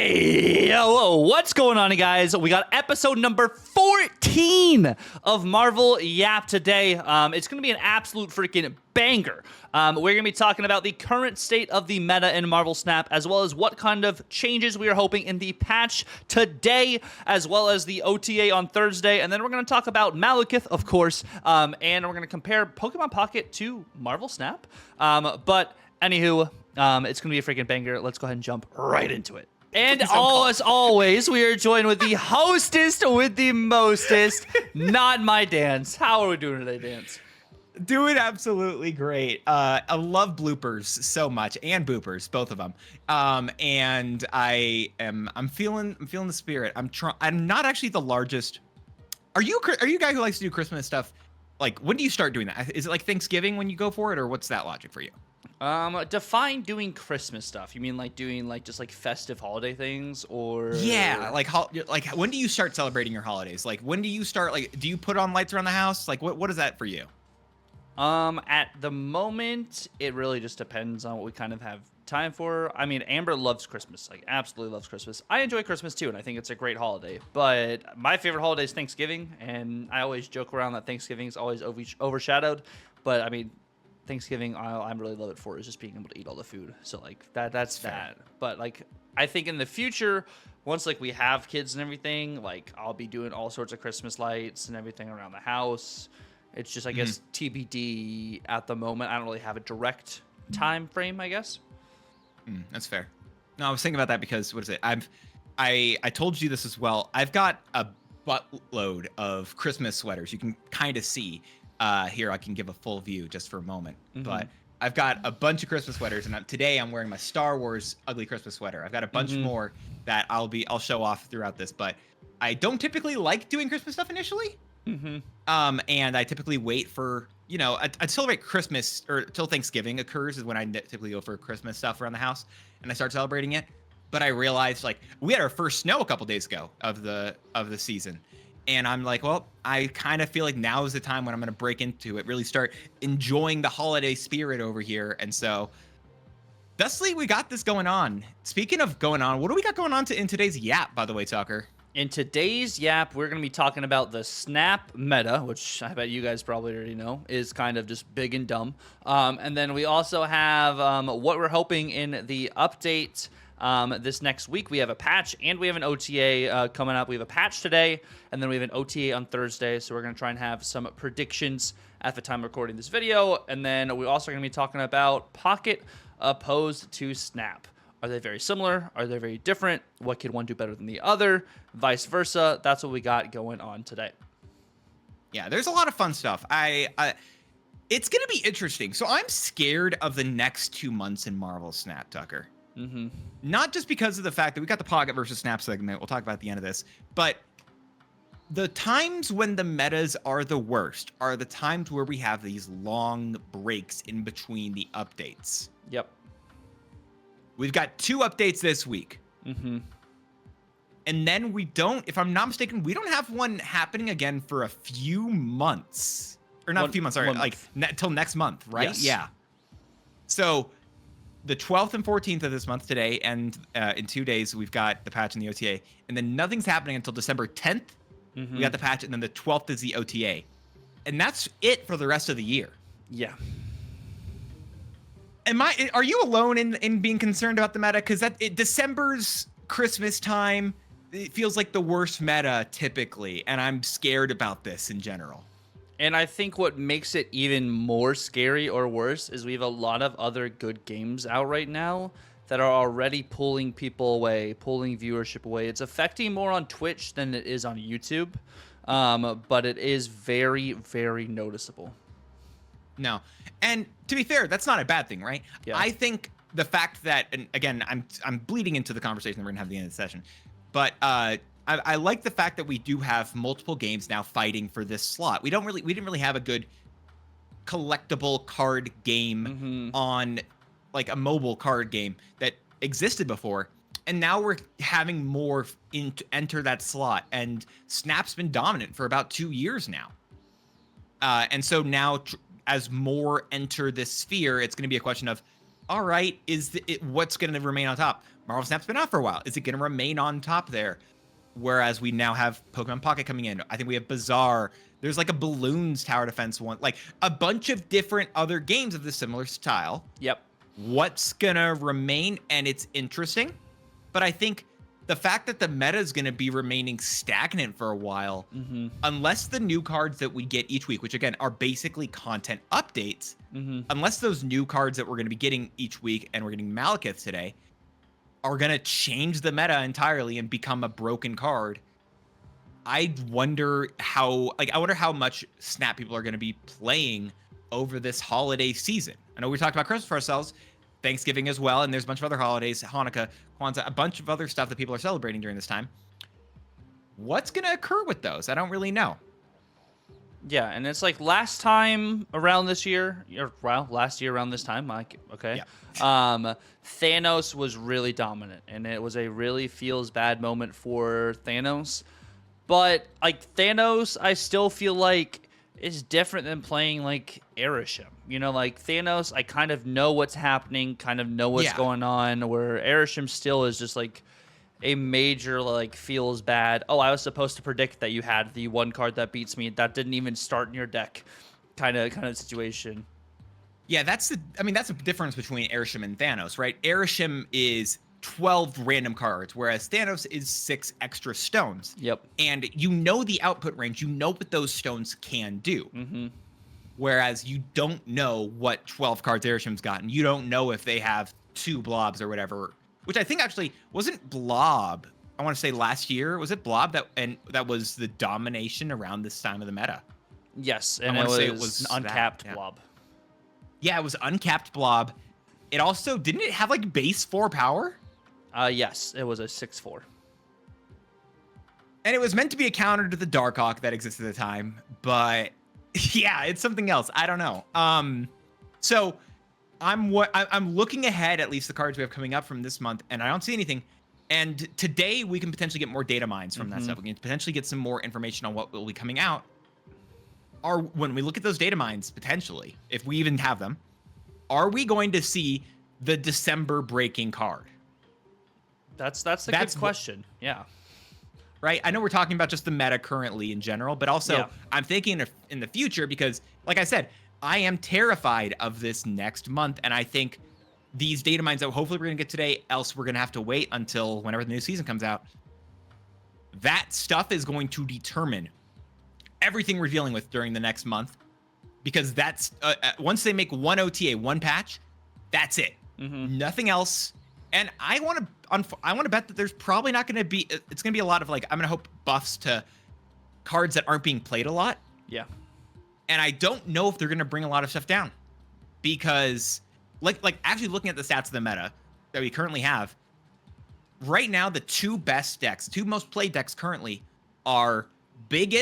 Hey, hello, what's going on, guys? We got episode number 14 of Marvel Yap today. It's going to be an absolute freaking banger. We're going to be talking about the current state of the meta in Marvel Snap, as well as what kind of changes we are hoping in the patch today, as well as the OTA on Thursday. And then we're going to talk about Malekith, of course, and we're going to compare Pokemon Pocket to Marvel Snap. But anywho, it's going to be a freaking banger. Let's go ahead and jump right into it. And as always, we are joined with the hostess with the mostest, not my Dance. How are we doing today, Dance? Doing absolutely great. I love bloopers so much, and boopers, both of them. And I'm feeling the spirit. I'm not actually the largest. Are you a guy who likes to do Christmas stuff? Like, when do you start doing that? Is it like Thanksgiving when you go for it, or what's that logic for you? Define doing Christmas stuff. You mean like doing just festive holiday things, or? Yeah, like when do you start celebrating your holidays? Like, when do you start, do you put on lights around the house? Like, what is that for you? At the moment, it really just depends on what we kind of have time for. I mean, Amber loves Christmas, absolutely loves Christmas. I enjoy Christmas too, and I think it's a great holiday. But my favorite holiday is Thanksgiving, and I always joke around that Thanksgiving is always overshadowed. But I mean, Thanksgiving, I really love it for is just being able to eat all the food. So that's that. But I think in the future, once we have kids and everything, I'll be doing all sorts of Christmas lights and everything around the house. It's just, I guess, TBD at the moment. I don't really have a direct time frame, I guess. That's fair. No, I was thinking about that because, what is it? I told you this as well. I've got a buttload of Christmas sweaters. You can kind of see here. I can give a full view just for a moment. But I've got a bunch of Christmas sweaters, and today I'm wearing my Star Wars ugly Christmas sweater. I've got a bunch more that I'll show off throughout this, but I don't typically like doing Christmas stuff initially. And I typically wait for, I celebrate Christmas or till Thanksgiving occurs is when I typically go for Christmas stuff around the house and I start celebrating it. But I realized we had our first snow a couple days ago of the season. And I'm like, well, I kind of feel like now is the time when I'm going to break into it, really start enjoying the holiday spirit over here. And so thusly, we got this going on. Speaking of going on, what do we got going on in today's Yap, by the way, Tucker? In today's Yap, we're going to be talking about the Snap meta, which I bet you guys probably already know is kind of just big and dumb. And then we also have what we're hoping in the update this next week. We have a patch and we have an OTA coming up. We have a patch today, and then we have an OTA on Thursday. So we're going to try and have some predictions at the time of recording this video. And then we're also going to be talking about Pocket opposed to Snap. Are they very similar? Are they very different? What could one do better than the other? Vice versa. That's what we got going on today. Yeah, there's a lot of fun stuff. It's going to be interesting. So I'm scared of the next 2 months in Marvel Snap, Tucker. Not just because of the fact that we got the Pocket versus Snap segment. We'll talk about at the end of this. But the times when the metas are the worst are the times where we have these long breaks in between the updates. Yep. We've got 2 updates this week. And then we don't, if I'm not mistaken, we don't have one happening again for a few months. Or not a few months, sorry, till next month, right? Yes. Yeah. So the 12th and 14th of this month today, and in 2 days, we've got the patch and the OTA. And then nothing's happening until December 10th. We got the patch, and then the 12th is the OTA. And that's it for the rest of the year. Yeah. Are you alone in being concerned about the meta? Because December's Christmas time, it feels like the worst meta typically, and I'm scared about this in general. And I think what makes it even more scary or worse is we have a lot of other good games out right now that are already pulling people away, pulling viewership away. It's affecting more on Twitch than it is on YouTube, but it is very, very noticeable. No. And to be fair, that's not a bad thing, right? Yeah. I think the fact that, and again, I'm bleeding into the conversation that we're gonna have at the end of the session, but I like the fact that we do have multiple games now fighting for this slot. We didn't really have a good collectible card game on a mobile card game that existed before. And now we're having more enter that slot, and Snap's been dominant for about 2 years now. And so now as more enter this sphere, it's going to be a question of all right, what's going to remain on top? Marvel Snap's been out for a while. Is it going to remain on top there? Whereas we now have Pokemon Pocket coming in. I think we have Bazaar. There's like a Balloons Tower Defense one, like a bunch of different other games of this similar style. Yep. What's going to remain? And it's interesting. But I think the fact that the meta is going to be remaining stagnant for a while, unless the new cards that we get each week, which again are basically content updates, unless those new cards that we're going to be getting each week, and we're getting Malekith today, are going to change the meta entirely and become a broken card, I wonder how much Snap people are going to be playing over this holiday season. I know we talked about Christmas for ourselves, Thanksgiving as well, and there's a bunch of other holidays, Hanukkah, Kwanzaa, a bunch of other stuff that people are celebrating during this time. What's going to occur with those? I don't really know. Yeah, and it's like last time around this year, or well, last year around this time, Mike. Okay. Yeah. Thanos was really dominant, and it was a really feels bad moment for Thanos. But like Thanos, I still feel like is different than playing like Erisham. You know, like Thanos, I kind of know what's happening, kind of know what's going on. Where Erisham still is just like a major like feels bad. Oh, I was supposed to predict that you had the one card that beats me that didn't even start in your deck, kind of situation. Yeah, that's the difference between Erisham and Thanos, right? Erisham is 12 random cards, whereas Thanos is 6 extra stones. Yep. And you know the output range, you know what those stones can do. Whereas you don't know what 12 cards Erisham's gotten. You don't know if they have 2 blobs or whatever. Which I think actually wasn't Blob. I want to say last year. Was it Blob that was the domination around this time of the meta? Yes, and it was an uncapped Blob. Yeah, it was uncapped Blob. It also didn't it have like base 4 power? Yes, it was a 6/4. And it was meant to be a counter to the Darkhawk that existed at the time, but yeah, it's something else. I don't know. So I'm looking ahead, at least the cards we have coming up from this month, and I don't see anything. And today we can potentially get more data mines from that stuff. We can potentially get some more information on what will be coming out. When we look at those data mines, potentially, if we even have them, are we going to see the December breaking card? That's a good question. Yeah. Right? I know we're talking about just the meta currently in general, but also I'm thinking in the future because, like I said, I am terrified of this next month, and I think these data mines that hopefully we're going to get today, else we're going to have to wait until whenever the new season comes out. That stuff is going to determine everything we're dealing with during the next month, because that's once they make one OTA, one patch, that's it. Nothing else. And I want to bet that there's probably not going to be. It's going to be a lot of like I'm going to hope buffs to cards that aren't being played a lot. Yeah. And I don't know if they're going to bring a lot of stuff down, because like actually looking at the stats of the meta that we currently have right now, the 2 best decks, 2 most played decks currently are big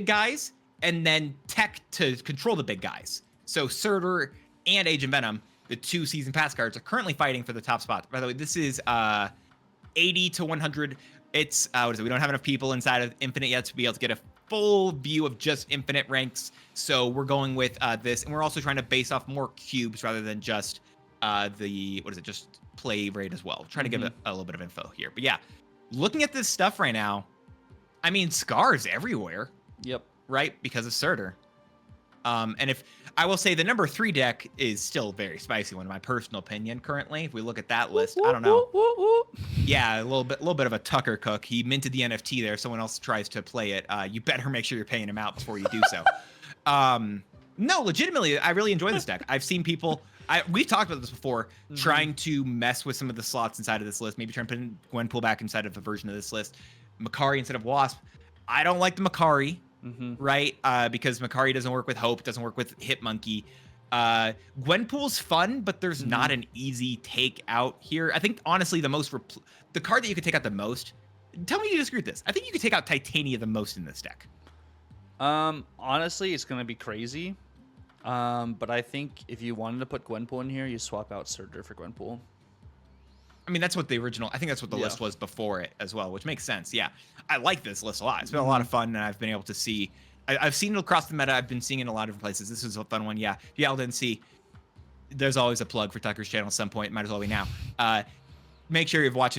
guys and then tech to control the big guys. So Surtur and Agent Venom, the 2 season pass cards, are currently fighting for the top spot. By the way, this is 80 to 100. It's what is it? We don't have enough people inside of Infinite yet to be able to get a full view of just Infinite ranks. So we're going with this, and we're also trying to base off more cubes rather than just just play rate as well. Trying to give a little bit of info here. But yeah, looking at this stuff right now, I mean, Scar's everywhere. Yep. Right? Because of Surtur. And if I will say the number 3 deck is still very spicy one, in my personal opinion. Currently, if we look at that list, I don't know. Yeah, a little bit of a Tucker cook. He minted the NFT there. Someone else tries to play it. You better make sure you're paying him out before you do so. No, legitimately, I really enjoy this deck. I've seen people. We've talked about this before, trying to mess with some of the slots inside of this list. Maybe trying to put Gwenpool back inside of a version of this list. Makari instead of Wasp. I don't like the Makari. Right? Because Makari doesn't work with Hope, doesn't work with Hitmonkey. Gwenpool's fun, but there's not an easy take out here. I think, honestly, the card that you could take out the most, tell me you disagree with this. I think you could take out Titania the most in this deck. Honestly, it's going to be crazy. But I think if you wanted to put Gwenpool in here, you swap out Surtur for Gwenpool. I mean, that's what the original, I think that's what the list was before it as well, which makes sense. Yeah. I like this list a lot. It's been a lot of fun, and I've been able to see, I've seen it across the meta. I've been seeing it in a lot of different places. This is a fun one. Yeah. Yeah, I didn't see. there's always a plug for Tucker's channel at some point. Might as well be now. Make sure you watched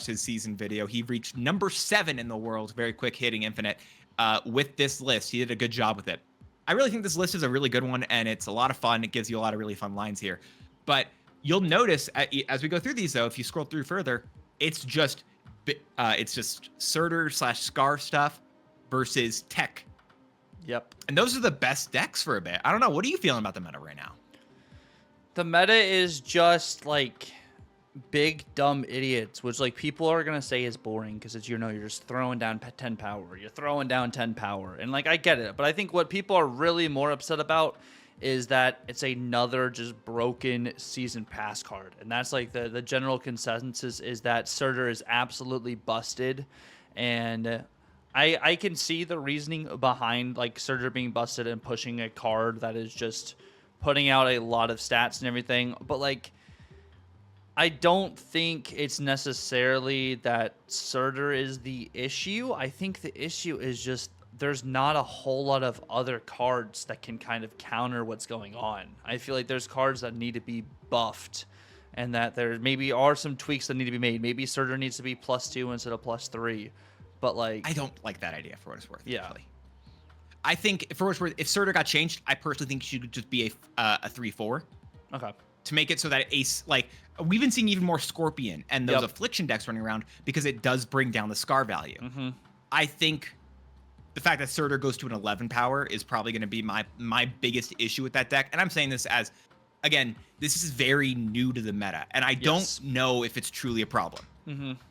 his season video. He reached number 7 in the world, very quick hitting infinite, with this list. He did a good job with it. I really think this list is a really good one, and it's a lot of fun. It gives you a lot of really fun lines here. But you'll notice as we go through these, though, if you scroll through further, it's just Surtur/Scar stuff versus Tech. Yep. And those are the best decks for a bit. I don't know. What are you feeling about the meta right now? The meta is just like big dumb idiots, which like people are gonna say is boring because it's, you're just throwing down 10 power, you're throwing down 10 power, and like I get it, but I think what people are really more upset about is that it's another just broken season pass card, and that's like the general consensus is that Surtur is absolutely busted, and I can see the reasoning behind like Surtur being busted and pushing a card that is just putting out a lot of stats and everything, but like I don't think it's necessarily that Surtur is the issue. I think the issue is just there's not a whole lot of other cards that can kind of counter what's going on. I feel like there's cards that need to be buffed and that there maybe are some tweaks that need to be made. Maybe Surtur needs to be +2 instead of +3. But like I don't like that idea for what it's worth. Yeah. Actually. I think for what it's worth, if Surtur got changed, I personally think she should just be a 3/4. Okay. To make it so that Ace, like, we've been seeing even more Scorpion and those Affliction decks running around because it does bring down the Scar value. I think the fact that Surtur goes to an 11 power is probably going to be my biggest issue with that deck. And I'm saying this as, again, this is very new to the meta, and I don't know if it's truly a problem.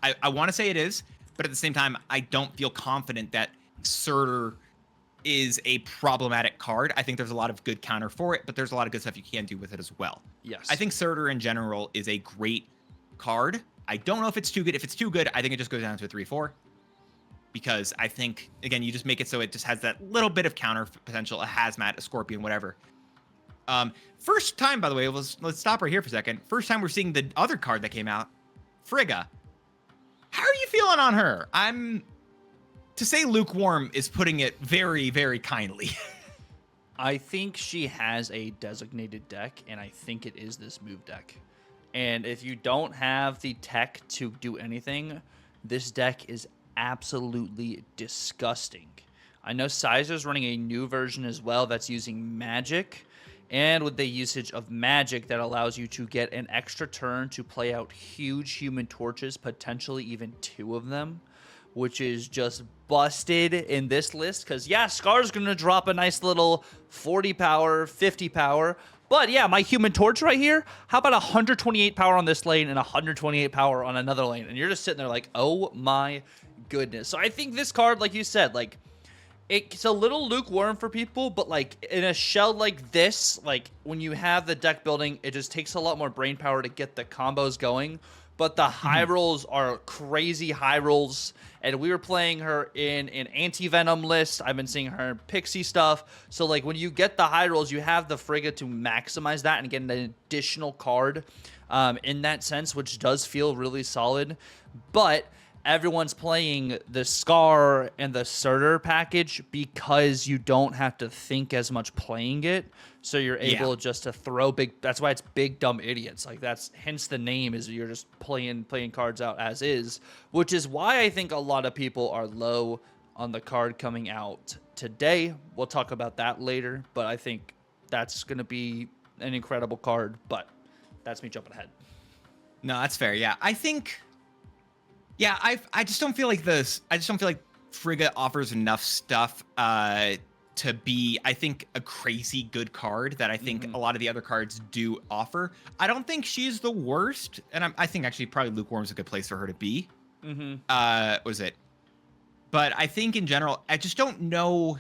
I want to say it is, but at the same time, I don't feel confident that Surtur is a problematic card. I think there's a lot of good counter for it, but there's a lot of good stuff you can do with it as well. Yes. I think Surtur in general is a great card. I don't know if it's too good. If it's too good, I think it just goes down to a 3/4. Because I think, again, you just make it so it just has that little bit of counter potential, a Hazmat, a Scorpion, whatever. First time, by the way, let's stop right here for a second. First time we're seeing the other card that came out, Frigga. How are you feeling on her? To say lukewarm is putting it very, very kindly. I think she has a designated deck, and I think it is this move deck. And if you don't have the tech to do anything, this deck is absolutely disgusting. I know Sizer's running a new version as well that's using magic, and with the usage of magic that allows you to get an extra turn to play out huge human torches, potentially even 2 of them, which is just busted in this list. Because, yeah, Scar's going to drop a nice little 40 power, 50 power. But, yeah, my human torch right here, how about 128 power on this lane and 128 power on another lane? And you're just sitting there like, oh, my goodness. So I think this card, like you said, like, it's a little lukewarm for people, but, like, in a shell like this, like, when you have the deck building, it just takes a lot more brain power to get the combos going. But the high rolls are crazy high rolls, and we were playing her in an anti-venom list. I've been seeing her in Pixie stuff. So, like, when you get the high rolls, you have the Frigga to maximize that and get an additional card in that sense, which does feel really solid. But everyone's playing the Scar and the Surtur package because you don't have to think as much playing it. So you're able just to throw big. That's why it's big dumb idiots. Like that's hence the name is you're just playing cards out as is, which is why I think a lot of people are low on the card coming out today. We'll talk about that later, but I think that's going to be an incredible card, but that's me jumping ahead. No, that's fair. Yeah. I think I just don't feel like Frigga offers enough stuff to be, I think, a crazy good card that I think a lot of the other cards do offer. I don't think she's the worst, and I think actually probably Lukewarm's a good place for her to be. What was it? But I think in general, I just don't know.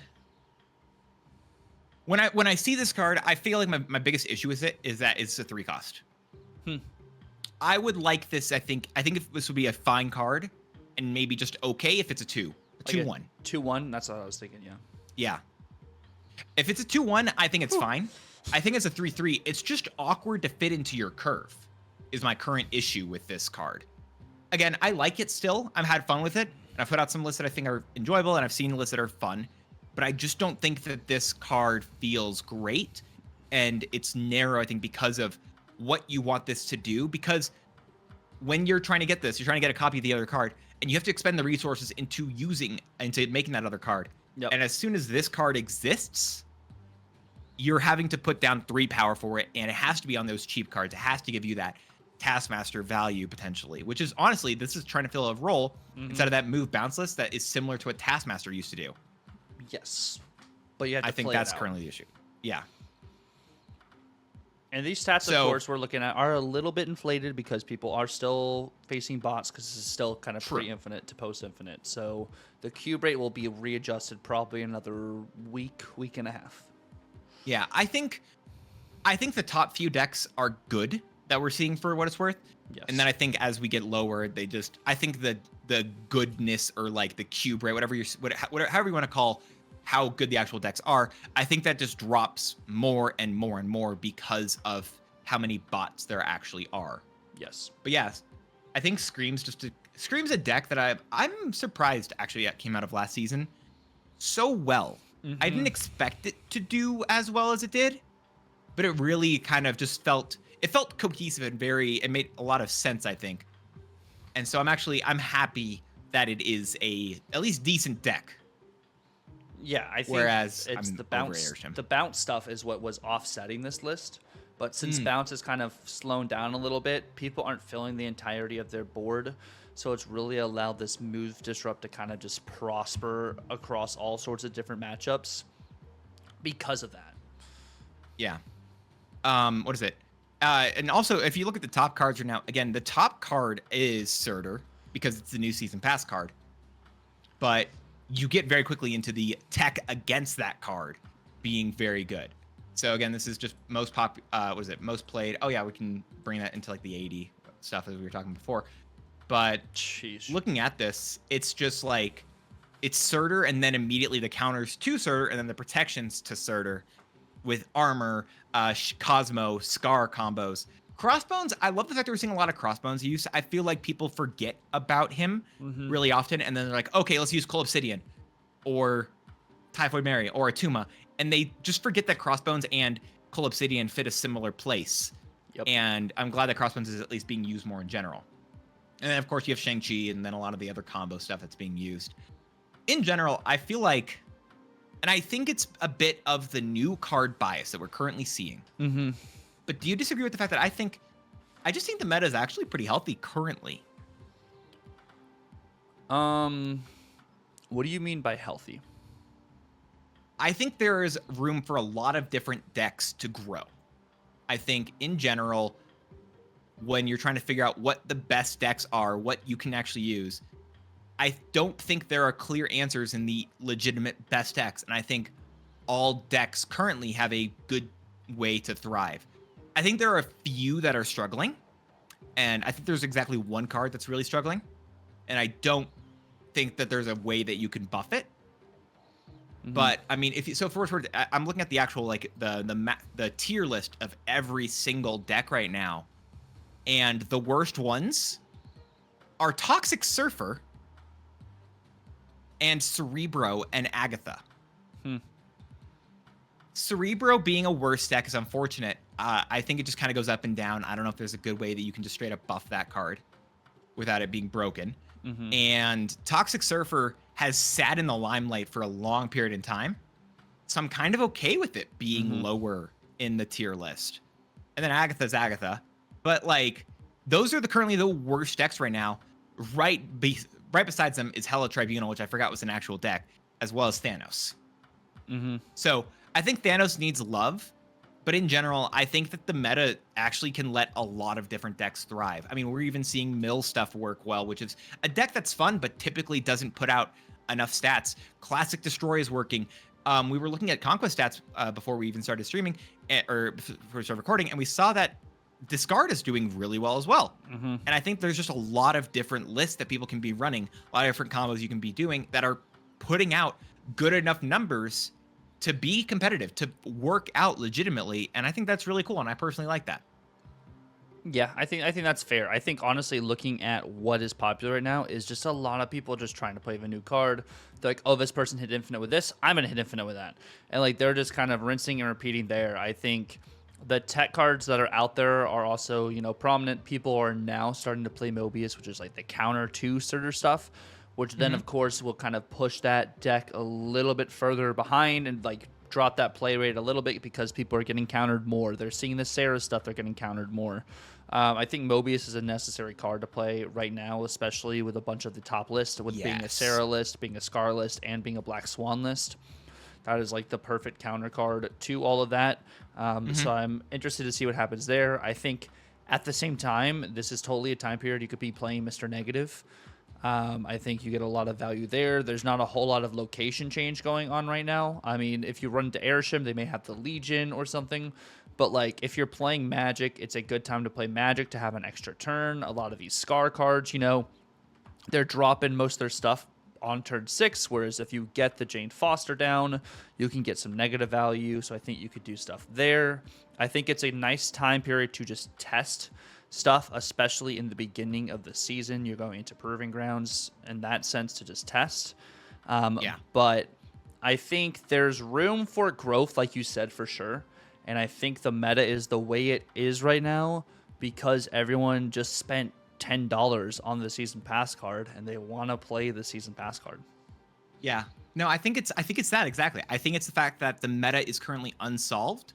When I see this card, I feel like my biggest issue with it is that it's a 3 cost. I would like this. I think if this would be a fine card, and maybe just okay if it's a 2, a 2/1. 2/1. That's what I was thinking. Yeah. Yeah. If it's a 2/1, I think it's fine. I think it's a 3/3. It's just awkward to fit into your curve. Is my current issue with this card. Again, I like it still. I've had fun with it, and I've put out some lists that I think are enjoyable, and I've seen lists that are fun. But I just don't think that this card feels great. and it's narrow, I think, because of what you want this to do. Because when you're trying to get this, you're trying to get a copy of the other card, and you have to expend the resources into making that other card. Yep. And as soon as this card exists, you're having to put down 3 power for it, and it has to be on those cheap cards. It has to give you that Taskmaster value potentially, which is honestly, this is trying to fill a role inside of that move bounce list that is similar to what Taskmaster used to do. Yes, but you have to I think play that's it out. currently the issue. Yeah. And these stats, of course, we're looking at are a little bit inflated because people are still facing bots because this is still kind of pre-infinite to post-infinite. So the cube rate will be readjusted probably another week and a half. Yeah, I think the top few decks are good that we're seeing for what it's worth. Yes. And then I think as we get lower, I think the goodness, or like the cube rate, however you want to call how good the actual decks are, I think that just drops more and more and more because of how many bots there actually are. Yes. But yes, I think Scream's a deck that I'm surprised actually came out of last season so well. I didn't expect it to do as well as it did, but it really kind of just felt cohesive and it made a lot of sense, I think. And so I'm happy that it is at least decent deck. Yeah, I think Whereas it's I'm the bounce. The bounce stuff is what was offsetting this list. But since bounce is kind of slowing down a little bit, people aren't filling the entirety of their board. So it's really allowed this move disrupt to kind of just prosper across all sorts of different matchups because of that. Yeah. What is it? And also, if you look at the top cards right now, again, the top card is Surtur because it's the new season pass card. But you get very quickly into the tech against that card being very good. So again, this is just most played. Oh yeah, we can bring that into like the 80 stuff as we were talking before. But looking at this, it's just like it's Surtur and then immediately the counters to Surtur and then the protections to Surtur with armor, Cosmo, Scar combos. Crossbones, I love the fact that we're seeing a lot of Crossbones use. I feel like people forget about him really often, and then they're like, okay, let's use Cold Obsidian or Typhoid Mary or Atuma, and they just forget that Crossbones and Cold Obsidian fit a similar place. Yep. And I'm glad that Crossbones is at least being used more in general. And then, of course, you have Shang-Chi and then a lot of the other combo stuff that's being used. In general, I feel like, and I think it's a bit of the new card bias that we're currently seeing. But do you disagree with the fact that I just think the meta is actually pretty healthy currently? What do you mean by healthy? I think there is room for a lot of different decks to grow. I think in general, when you're trying to figure out what the best decks are, what you can actually use, I don't think there are clear answers in the legitimate best decks. And I think all decks currently have a good way to thrive. I think there are a few that are struggling. And I think there's exactly one card that's really struggling. And I don't think that there's a way that you can buff it. But I mean, I'm looking at the actual like the tier list of every single deck right now, and the worst ones are Toxic Surfer and Cerebro and Agatha. Cerebro being a worse deck is unfortunate. I think it just kind of goes up and down. I don't know if there's a good way that you can just straight up buff that card without it being broken. And Toxic Surfer has sat in the limelight for a long period in time. So I'm kind of okay with it being lower in the tier list. And then Agatha's Agatha. But like, those are currently the worst decks right now. Right besides them is Hella Tribunal, which I forgot was an actual deck, as well as Thanos. So I think Thanos needs love. But in general, I think that the meta actually can let a lot of different decks thrive. I mean, we're even seeing mill stuff work well, which is a deck that's fun, but typically doesn't put out enough stats. Classic Destroy is working. We were looking at Conquest stats before we even started streaming, or before we started recording, and we saw that Discard is doing really well as well. And I think there's just a lot of different lists that people can be running, a lot of different combos you can be doing that are putting out good enough numbers to be competitive, to work out legitimately. And I think that's really cool. And I personally like that. Yeah, I think that's fair. I think honestly, looking at what is popular right now is just a lot of people just trying to play the new card. They're like, oh, this person hit infinite with this, I'm gonna hit infinite with that, and like they're just kind of rinsing and repeating there. I think the tech cards that are out there are also prominent. People are now starting to play Mobius, which is like the counter to Surtur stuff, which then of course will kind of push that deck a little bit further behind and like drop that play rate a little bit because people are getting countered more. They're seeing the Sarah stuff, they're getting countered more. I think Mobius is a necessary card to play right now, especially with a bunch of the top lists, with being a Sarah list, being a Scar list, and being a Black Swan list. That is like the perfect counter card to all of that. So I'm interested to see what happens there. I think at the same time, this is totally a time period you could be playing Mr. Negative. I think you get a lot of value there. There's not a whole lot of location change going on right now. I mean, if you run into Airshim, they may have the Legion or something. But like, if you're playing Magic, it's a good time to play Magic to have an extra turn. A lot of these Scar cards, they're dropping most of their stuff on turn 6, whereas if you get the Jane Foster down, you can get some negative value. So I think you could do stuff there. I think it's a nice time period to just test stuff, especially in the beginning of the season. You're going into Proving Grounds in that sense to just test. But I think there's room for growth, like you said, for sure. And I think the meta is the way it is right now because everyone just spent $10 on the season pass card and they want to play the season pass card. Yeah. No, I think it's that exactly. I think it's the fact that the meta is currently unsolved.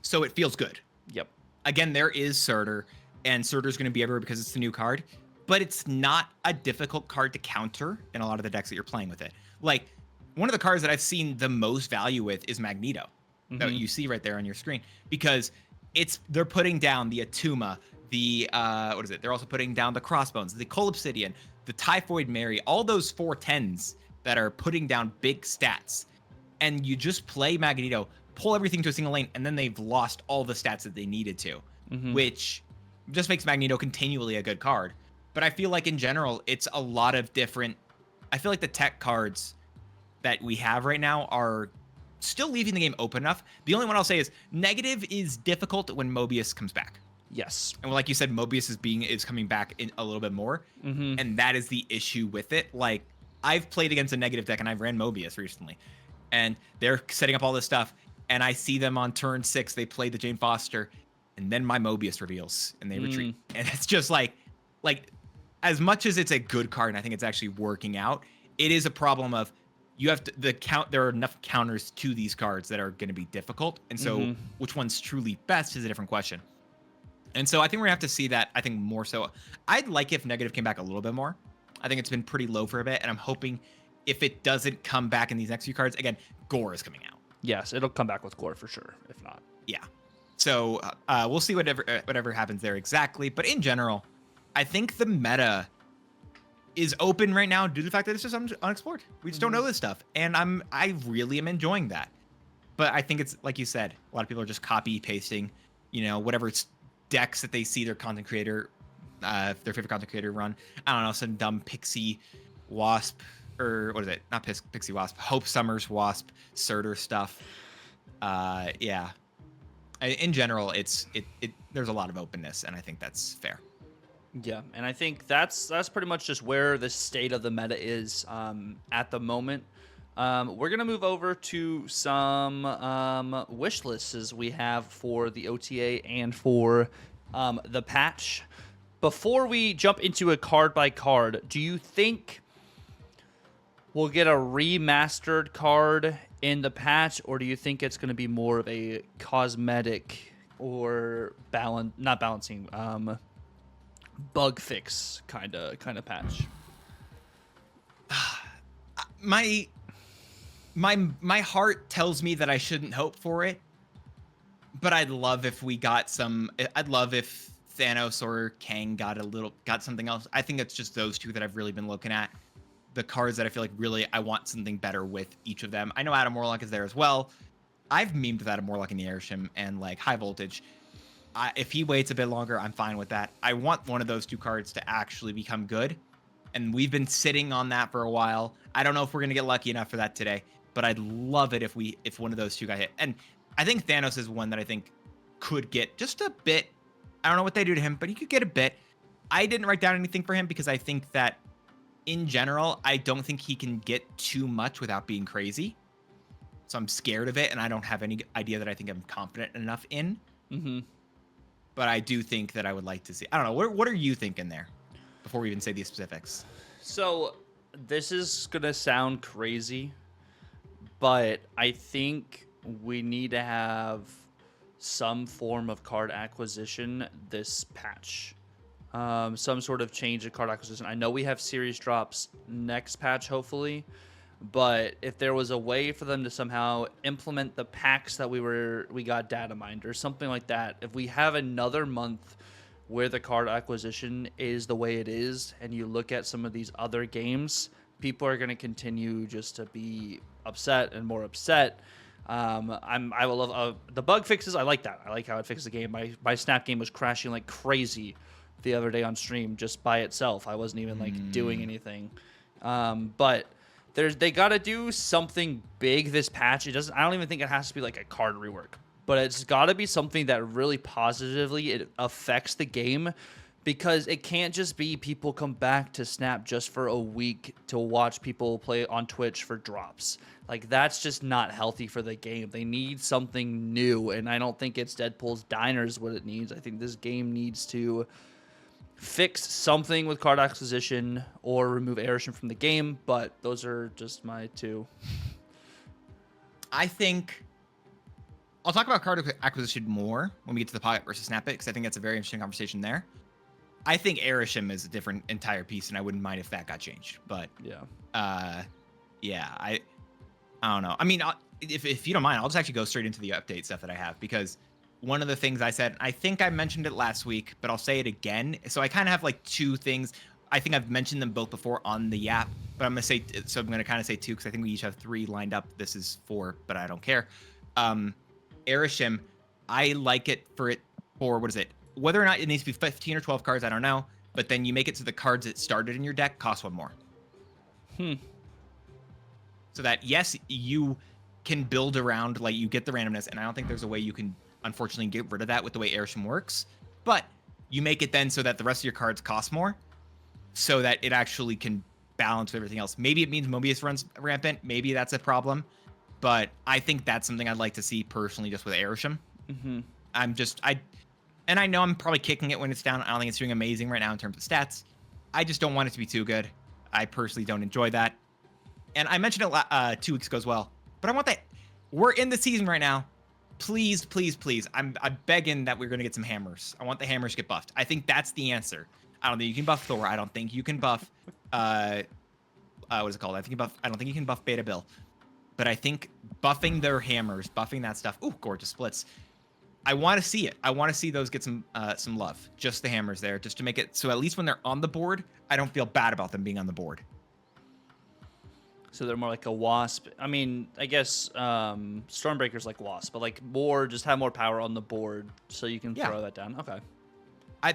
So it feels good. Yep. Again, there is Surtur, and Surtur's going to be everywhere because it's the new card, but it's not a difficult card to counter in a lot of the decks that you're playing with it. Like, one of the cards that I've seen the most value with is Magneto, that you see right there on your screen, because they're putting down the Atuma, they're also putting down the Crossbones, the Colobsidian, the Typhoid Mary, all those 4/10s that are putting down big stats. And you just play Magneto, pull everything to a single lane, and then they've lost all the stats that they needed to, which just makes Magneto continually a good card. But I feel like in general, it's a lot of different... I feel like the tech cards that we have right now are still leaving the game open enough. The only one I'll say is negative is difficult when Mobius comes back. Yes. And like you said, Mobius is coming back in a little bit more. And that is the issue with it. Like, I've played against a negative deck and I've ran Mobius recently. And they're setting up all this stuff. And I see them on turn 6, they play the Jane Foster. And then my Mobius reveals and they retreat. And it's just like as much as it's a good card and I think it's actually working out, it is a problem of you have to there are enough counters to these cards that are going to be difficult. And so which one's truly best is a different question. And so I think we're gonna have to see that, I think, more so. I'd like if negative came back a little bit more. I think it's been pretty low for a bit, and I'm hoping if it doesn't come back in these next few cards, again, Gore is coming out. Yes, it'll come back with Gore for sure, if not. Yeah. So we'll see whatever happens there exactly. But in general, I think the meta is open right now due to the fact that it's just unexplored. We just don't know this stuff, and I really am enjoying that. But I think it's like you said, a lot of people are just copy pasting, whatever decks that they see their content creator, their favorite content creator run. I don't know, some dumb Pixie Wasp, or what is it? Not Pixie Wasp, Hope Summers Wasp, Surtur stuff. Yeah. In general, there's a lot of openness, and I think that's fair. Yeah, and I think that's pretty much just where the state of the meta is at the moment. We're gonna move over to some wish lists we have for the OTA and for the patch. Before we jump into a card by card, do you think we'll get a remastered card in the patch, or do you think it's going to be more of a cosmetic or not balancing, bug fix kind of patch? My heart tells me that I shouldn't hope for it, but I'd love if we got some. I'd love if Thanos or Kang got something else. I think it's just those two that I've really been looking at. The cards that I feel like really I want something better with each of them. I know Adam Warlock is there as well. I've memed with Adam Warlock in the Airshim and like High Voltage. If he waits a bit longer, I'm fine with that. I want one of those two cards to actually become good, and we've been sitting on that for a while. I don't know if we're gonna get lucky enough for that today, but I'd love it if one of those two got hit. And I think Thanos is one that I think could get just a bit I don't know what they do to him, but he could get a bit. I didn't write down anything for him because I think that in general, I don't think he can get too much without being crazy. So I'm scared of it, and I don't have any idea that I think I'm confident enough in. Mm-hmm. But I do think that I would like to see. I don't know. What are you thinking there? Before we even say these specifics. So this is gonna sound crazy, but I think we need to have some form of card acquisition this patch. Some sort of change in card acquisition. I know we have series drops next patch, hopefully, but if there was a way for them to somehow implement the packs that we got data mined or something like that, if we have another month where the card acquisition is the way it is, and you look at some of these other games, people are going to continue just to be upset and more upset. I will love the bug fixes. I like that. I like how it fixes the game. My Snap game was crashing like crazy the other day on stream just by itself. I wasn't even like doing anything. But they got to do something big this patch. I don't even think it has to be like a card rework, but it's got to be something that really positively it affects the game, because it can't just be people come back to Snap just for a week to watch people play on Twitch for drops. Like, that's just not healthy for the game. They need something new, and I don't think it's Deadpool's Diners what it needs. I think this game needs to fix something with card acquisition or remove Airship from the game, but those are just my two. I think I'll talk about card acquisition more when we get to the Pocket versus Snap It, because I think that's a very interesting conversation there. I think Airship is a different entire piece, and I wouldn't mind if that got changed. But yeah, I don't know. I mean, if you don't mind, I'll just actually go straight into the update stuff that I have, because one of the things I said, I think I mentioned it last week, but I'll say it again. So I kind of have like two things. I think I've mentioned them both before on the Yap, but I'm going to say, so I'm going to kind of say two, because I think we each have three lined up. This is four, but I don't care. Airship, I like it for what is it? Whether or not it needs to be 15 or 12 cards, I don't know. But then you make it so the cards that started in your deck cost one more. So that, yes, you can build around, like, you get the randomness, and I don't think there's a way you can, unfortunately, get rid of that with the way Airship works. But you make it then so that the rest of your cards cost more, so that it actually can balance with everything else. Maybe it means Mobius runs rampant. Maybe that's a problem. But I think that's something I'd like to see personally just with Airship. And I know I'm probably kicking it when it's down. I don't think it's doing amazing right now in terms of stats. I just don't want it to be too good. I personally don't enjoy that. And I mentioned it 2 weeks ago as well. But I want that. We're in the season right now. Please, please, please. I'm begging that we're going to get some hammers. I want the hammers to get buffed. I think that's the answer. I don't think you can buff Thor. I don't think you can buff... what is it called? I don't think you can buff Beta Bill. But I think buffing their hammers, buffing that stuff... Ooh, gorgeous splits. I want to see it. I want to see those get some love. Just the hammers there, just to make it so at least when they're on the board, I don't feel bad about them being on the board. So they're more like a Wasp. I mean, I guess Stormbreaker's like Wasp, but like just have more power on the board so you can throw that down. Okay.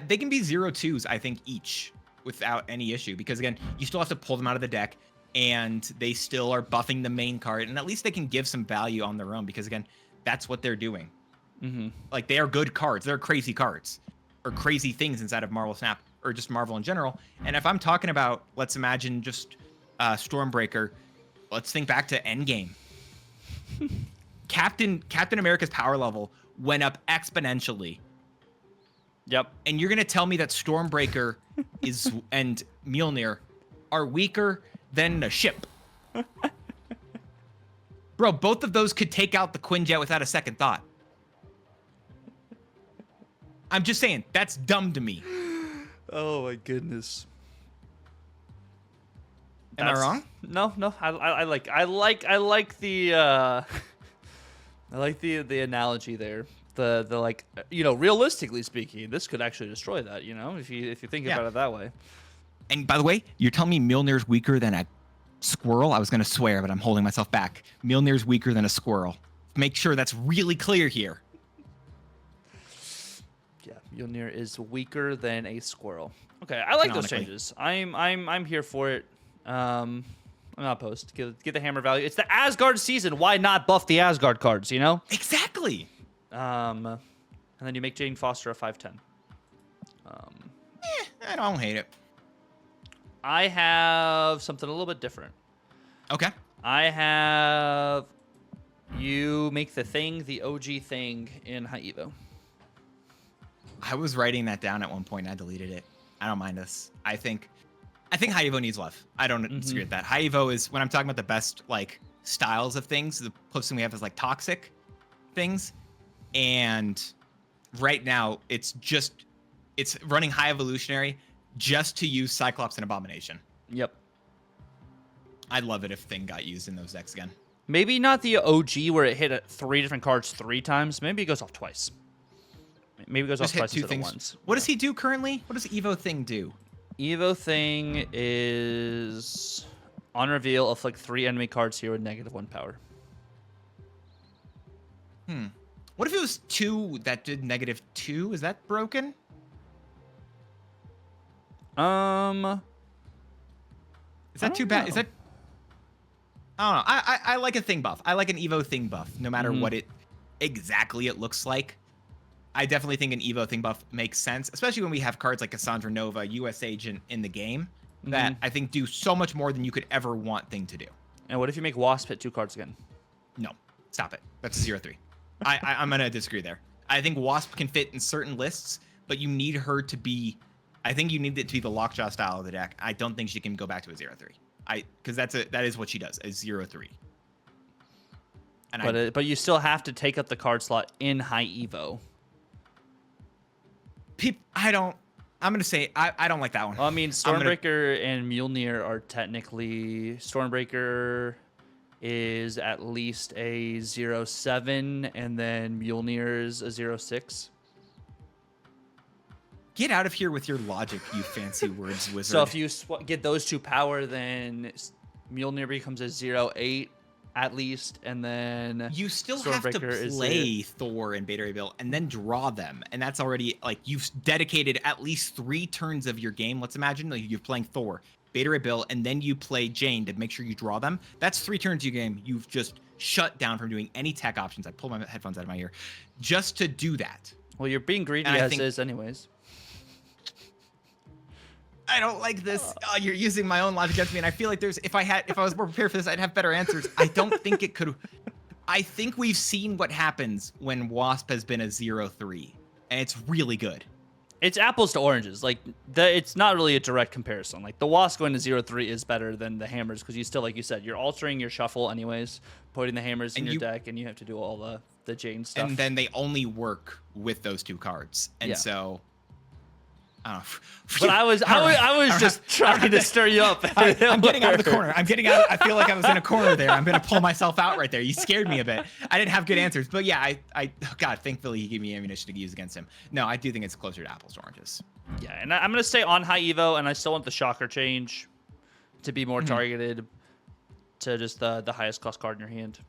They can be 0/2s, I think, each without any issue, because again, you still have to pull them out of the deck, and they still are buffing the main card, and at least they can give some value on their own, because again, that's what they're doing. Like, they are good cards. They're crazy cards, or crazy things inside of Marvel Snap, or just Marvel in general. And if I'm talking about, let's imagine just Stormbreaker, let's think back to Endgame. Captain America's power level went up exponentially. Yep. And you're gonna tell me that Stormbreaker and Mjolnir are weaker than a ship? Bro, both of those could take out the Quinjet without a second thought. I'm just saying, that's dumb to me. Oh my goodness. Am I wrong? No. I like the analogy there. The like, realistically speaking, this could actually destroy that. If you think about it that way. And by the way, you're telling me Mjolnir's weaker than a squirrel? I was gonna swear, but I'm holding myself back. Mjolnir's weaker than a squirrel. Make sure that's really clear here. Yeah, Mjolnir is weaker than a squirrel. Okay, I like those changes. I'm here for it. I'm not opposed. Get the hammer value. It's the Asgard season. Why not buff the Asgard cards? Exactly. And then you make Jane Foster a 5/10. I don't hate it. I have something a little bit different. Okay. I have you make the thing, the OG thing in High Evo. I was writing that down at one point. And I deleted it. I don't mind this. I think High Evo needs love. I don't disagree with that. High Evo is when I'm talking about the best like styles of things. The closest thing we have is like toxic things, and right now it's running High Evolutionary just to use Cyclops and Abomination. Yep. I'd love it if Thing got used in those decks again. Maybe not the OG where it hit 3 different cards 3 times. Maybe it goes off twice. Maybe it goes off twice instead of once. What does he do currently? What does Evo Thing do? Evo Thing is on reveal, afflict 3 enemy cards here with -1 power. What if it was 2 that did -2? Is that broken? Is that too bad? Is that? I don't know. I like a Thing buff. I like an Evo Thing buff, no matter what it exactly it looks like. I definitely think an Evo Thing buff makes sense, especially when we have cards like Cassandra Nova, US Agent in the game that I think do so much more than you could ever want Thing to do. And what if you make Wasp hit 2 cards again? No, stop it. That's a 0/3. I'm gonna disagree there. I think Wasp can fit in certain lists, but you need her to be. I think you need it to be the Lockjaw style of the deck. I don't think she can go back to a 0/3. Because that is what she does, a 0/3. And but you still have to take up the card slot in High Evo. I'm gonna say I don't like that one. Well, I mean, Stormbreaker and Mjolnir are technically Stormbreaker is at least a 0/7, and then Mjolnir is a 0/6. Get out of here with your logic, you fancy words wizard. So if you get those 2 power, then Mjolnir becomes a 0/8 at least, and then you still have to play Thor and Beta Ray Bill and then draw them, and that's already like you've dedicated at least 3 turns of your game. Let's imagine like you're playing Thor, Beta Ray Bill, and then you play Jane to make sure you draw them. That's 3 turns of your game you've just shut down from doing any tech options. I pulled my headphones out of my ear just to do that. Well, you're being greedy as is anyways. I don't like this. Oh, you're using my own logic against me, and I feel like if I was more prepared for this, I'd have better answers. I don't think it could. I think we've seen what happens when Wasp has been a 0/3, and it's really good. It's apples to oranges. Like it's not really a direct comparison. Like the Wasp going to 0/3 is better than the hammers because you still, like you said, you're altering your shuffle anyways, putting the hammers in your deck, and you have to do all the Jane stuff. And then they only work with those 2 cards, and so. But I was just trying to stir you up. I'm getting out of the corner. I'm getting out. I feel like I was in a corner there. I'm gonna pull myself out right there. You scared me a bit. I didn't have good answers, but yeah, God, thankfully he gave me ammunition to use against him. No, I do think it's closer to apples to oranges. Yeah, and I'm gonna stay on High Evo, and I still want the Shocker change to be more targeted to just the highest cost card in your hand.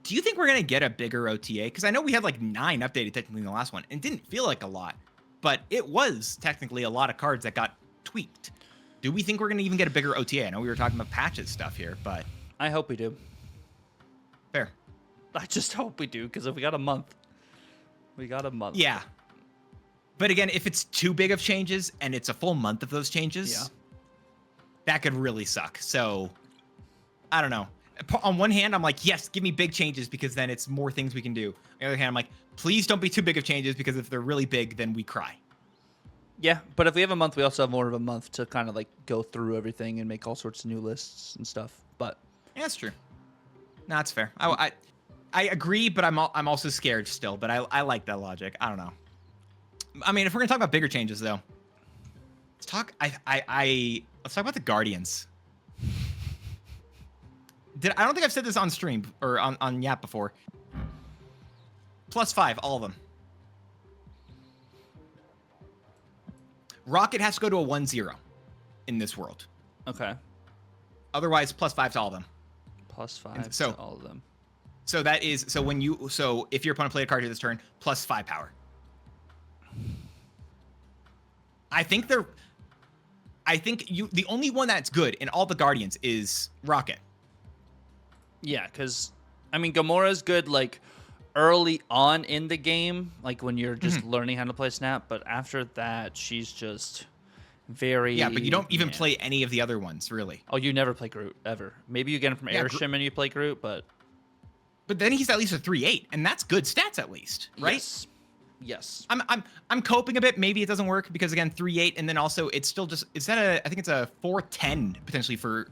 Do you think we're gonna get a bigger OTA? Because I know we had like 9 updated technically in the last one, and it didn't feel like a lot. But it was technically a lot of cards that got tweaked. Do we think we're going to even get a bigger OTA? I know we were talking about patches stuff here, but... I hope we do. Fair. I just hope we do, because if we got a month. We got a month. Yeah. But again, if it's too big of changes, and it's a full month of those changes, that could really suck. So, I don't know. On one hand, I'm like, yes, give me big changes, because then it's more things we can do. On the other hand, I'm like, please don't be too big of changes, because if they're really big, then we cry. Yeah, but if we have a month, we also have more of a month to kind of like go through everything and make all sorts of new lists and stuff. But yeah, that's true. No, that's fair. I agree, but I'm also scared still. But I like that logic. I don't know. I mean, if we're gonna talk about bigger changes, though, let's talk. Let's talk about the Guardians. I don't think I've said this on stream or on Yap before. +5, all of them. Rocket has to go to a 1/0 in this world. Okay. Otherwise, +5 to all of them. +5 to all of them. So that is if your opponent played a card here this turn, +5 power. The only one that's good in all the Guardians is Rocket. Yeah, because I mean Gamora's good like early on in the game, like when you're just Mm-hmm. learning how to play Snap, but after that, she's just very... Yeah, but you don't even yeah. play any of the other ones, really. Oh, you never play Groot, ever. Maybe you get him from Yeah, Airshim and you play Groot, but... But then he's at least a 3.8, and that's good stats at least, right? Yes. Yes. I'm coping a bit. Maybe it doesn't work because again 3.8, and then also it's still just I think it's a 4.10 potentially for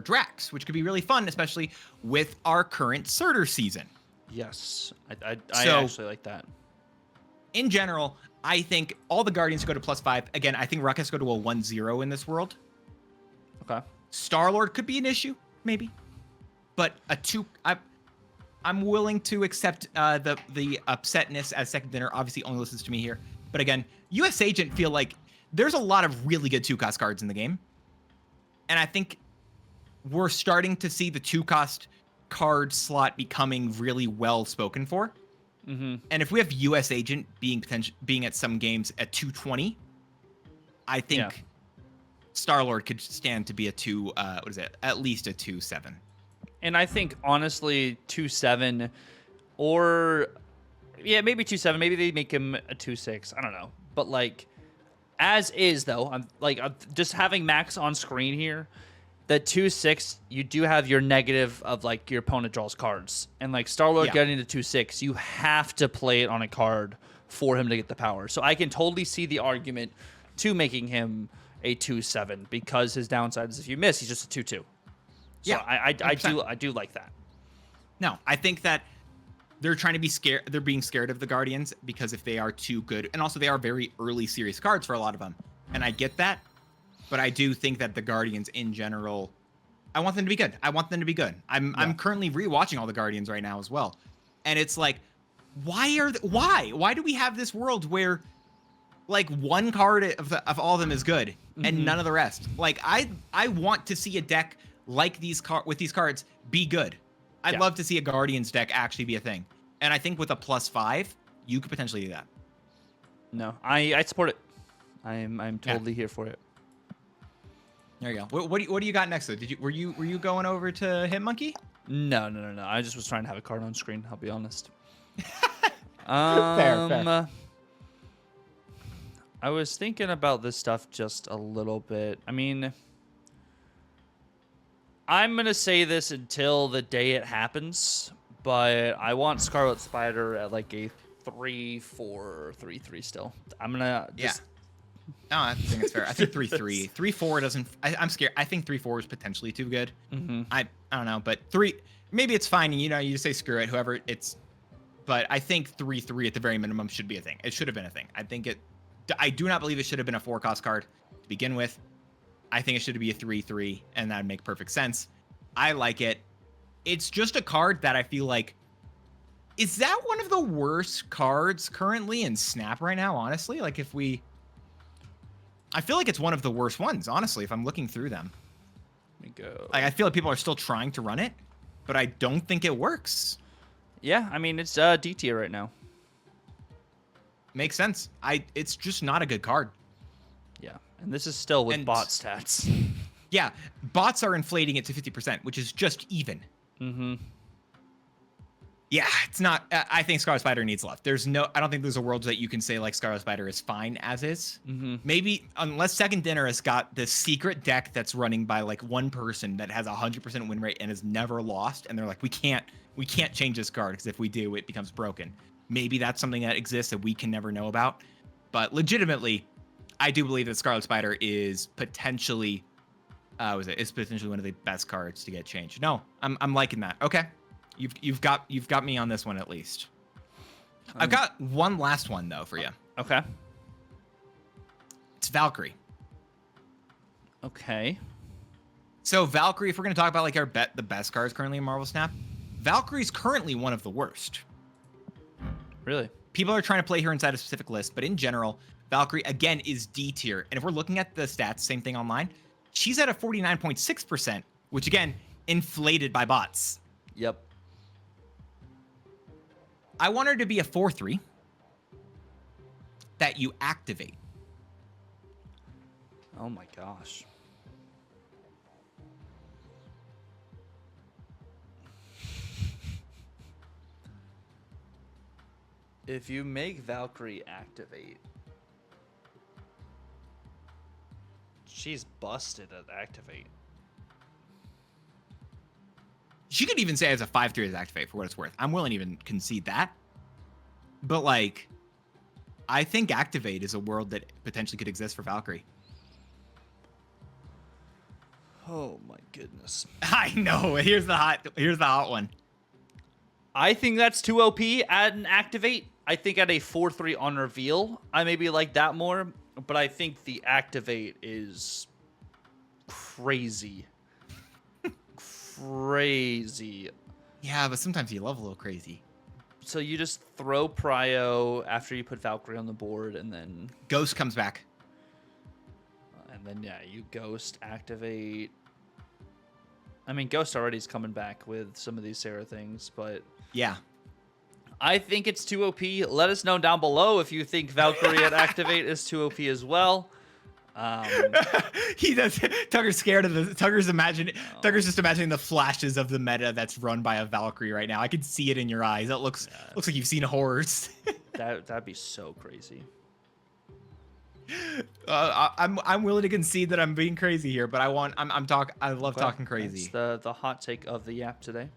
Drax, which could be really fun, especially with our current Surtur season. Yes. I So- actually like that. In general, I think all the Guardians go to +5. Again, I think Ruckus go to a 1-0 in this world. Okay. Star-Lord could be an issue, maybe, but a 2. I'm willing to accept the upsetness as second dinner. Obviously, only listens to me here. But again, US Agent feel like there's a lot of really good 2-cost cards in the game. And I think we're starting to see the 2-cost card slot becoming really well spoken for. Mm-hmm. And if we have US Agent being at some games at 220, I think Yeah. Star-Lord could stand to be a 2, at least a 2-7. And I think, honestly, 2-7 or... Yeah, maybe 2-7. Maybe they make him a 2-6. I don't know. But, like, as is, though, I'm just having Max on screen here, the 2-6, you do have your negative of, like, your opponent draws cards. And, like, Star-Lord Yeah. getting to 2-6, you have to play it on a card for him to get the power. So I can totally see the argument to making him a 2-7 because his downside is if you miss, he's just a 2-2. So Yeah, I do like that. No, I think that they're trying to be scared. They're being scared of the Guardians because if they are too good, and also they are very early series cards for a lot of them. And I get that, but I do think that the Guardians in general, I want them to be good. I want them to be good. I'm currently rewatching all the Guardians right now as well, and it's like, why do we have this world where like one card of all of them is good and none of the rest? Like I want to see a deck like with these cards be good. I'd love to see a Guardians deck actually be a thing. And I think with a +5, you could potentially do that. No, I support it. I'm totally here for it. There you go. What do you got next though? Were you going over to Hitmonkey? No. I just was trying to have a card on screen, I'll be honest. Fair. I was thinking about this stuff just a little bit. I mean, I'm going to say this until the day it happens, but I want Scarlet Spider at like a 3-4 or 3-3 still. I'm going to just... No, I think it's fair. I think 3-3. 3-4 doesn't... I'm scared. I think 3-4 is potentially too good. Mm-hmm. I don't know, but 3... Maybe it's fine. You know, you say screw it, whoever it's... But I think 3-3 at the very minimum should be a thing. It should have been a thing. I do not believe it should have been a 4-cost card to begin with. I think it should be a 3-3, and that would make perfect sense. I like it. It's just a card that I feel like... Is that one of the worst cards currently in Snap right now, honestly? Like, if we... I feel like it's one of the worst ones, honestly, if I'm looking through them. Let me go. Like, I feel like people are still trying to run it, but I don't think it works. Yeah, I mean, it's D tier right now. Makes sense. It's just not a good card. Yeah, and this is still with And- bot stats. Yeah, bots are inflating it to 50%, which is just even. Mm-hmm. Yeah, it's not. I think Scarlet Spider needs love. I don't think there's a world that you can say like Scarlet Spider is fine as is. Mm-hmm. Maybe unless Second Dinner has got this secret deck that's running by like one person that has a 100% win rate and has never lost, and they're like, we can't change this card because if we do, it becomes broken. Maybe that's something that exists that we can never know about. But legitimately, I do believe that Scarlet Spider is potentially, it's potentially one of the best cards to get changed. No, I'm liking that. Okay. You've got me on this one at least. I've got one last one though for you. Okay. It's Valkyrie. Okay. So Valkyrie, if we're gonna talk about like the best cards currently in Marvel Snap, Valkyrie's currently one of the worst. Really? People are trying to play her inside a specific list, but in general, Valkyrie again is D tier. And if we're looking at the stats, same thing online, she's at a 49.6%, which again inflated by bots. Yep. I want her to be a 4/3 that you activate. Oh my gosh. If you make Valkyrie activate, she's busted at activate. She could even say as a 5/3 as activate for what it's worth. I'm willing to even concede that. But like, I think activate is a world that potentially could exist for Valkyrie. Oh my goodness. I know. Here's the hot one. I think that's too OP at an activate. I think at a 4/3 on reveal, I maybe like that more. But I think the activate is crazy. Crazy. Yeah, but sometimes you love a little crazy. So you just throw Prio after you put Valkyrie on the board, and then Ghost comes back. yeah, you Ghost activate. I mean, Ghost already is coming back with some of these Sarah things, but yeah, I think it's too OP. Let us know down below if you think Valkyrie at activate is too OP as well. He does. Tucker's scared of the. Tucker's just imagining the flashes of the meta that's run by a Valkyrie right now. I can see it in your eyes. It looks like you've seen horrors. That'd be so crazy. I'm willing to concede that I'm being crazy here, but I love talking crazy. That's the hot take of the Yap today.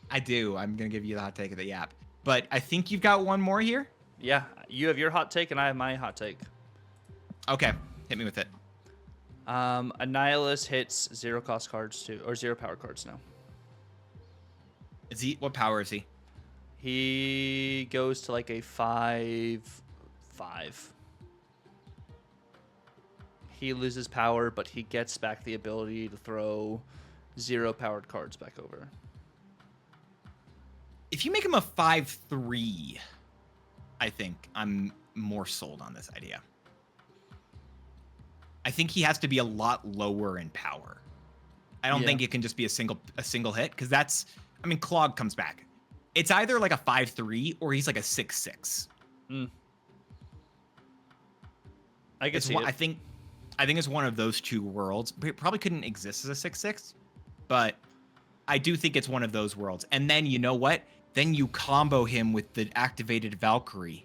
I do. I'm gonna give you the hot take of the Yap, but I think you've got one more here. Yeah, you have your hot take, and I have my hot take. Okay. Hit me with it. Annihilus hits 0 cost cards too, or 0 power cards now. Is he? What power is he? He goes to like a 5/5. He loses power, but he gets back the ability to throw 0 powered cards back over. If you make him a 5/3, I think I'm more sold on this idea. I think he has to be a lot lower in power. I don't think it can just be a single hit, because that's, I mean, Clog comes back. It's either like a 5/3 or he's like a 6/6. I can see it. I think it's one of those two worlds. It probably couldn't exist as a 6/6, but I do think it's one of those worlds. And then you know what? Then you combo him with the activated Valkyrie.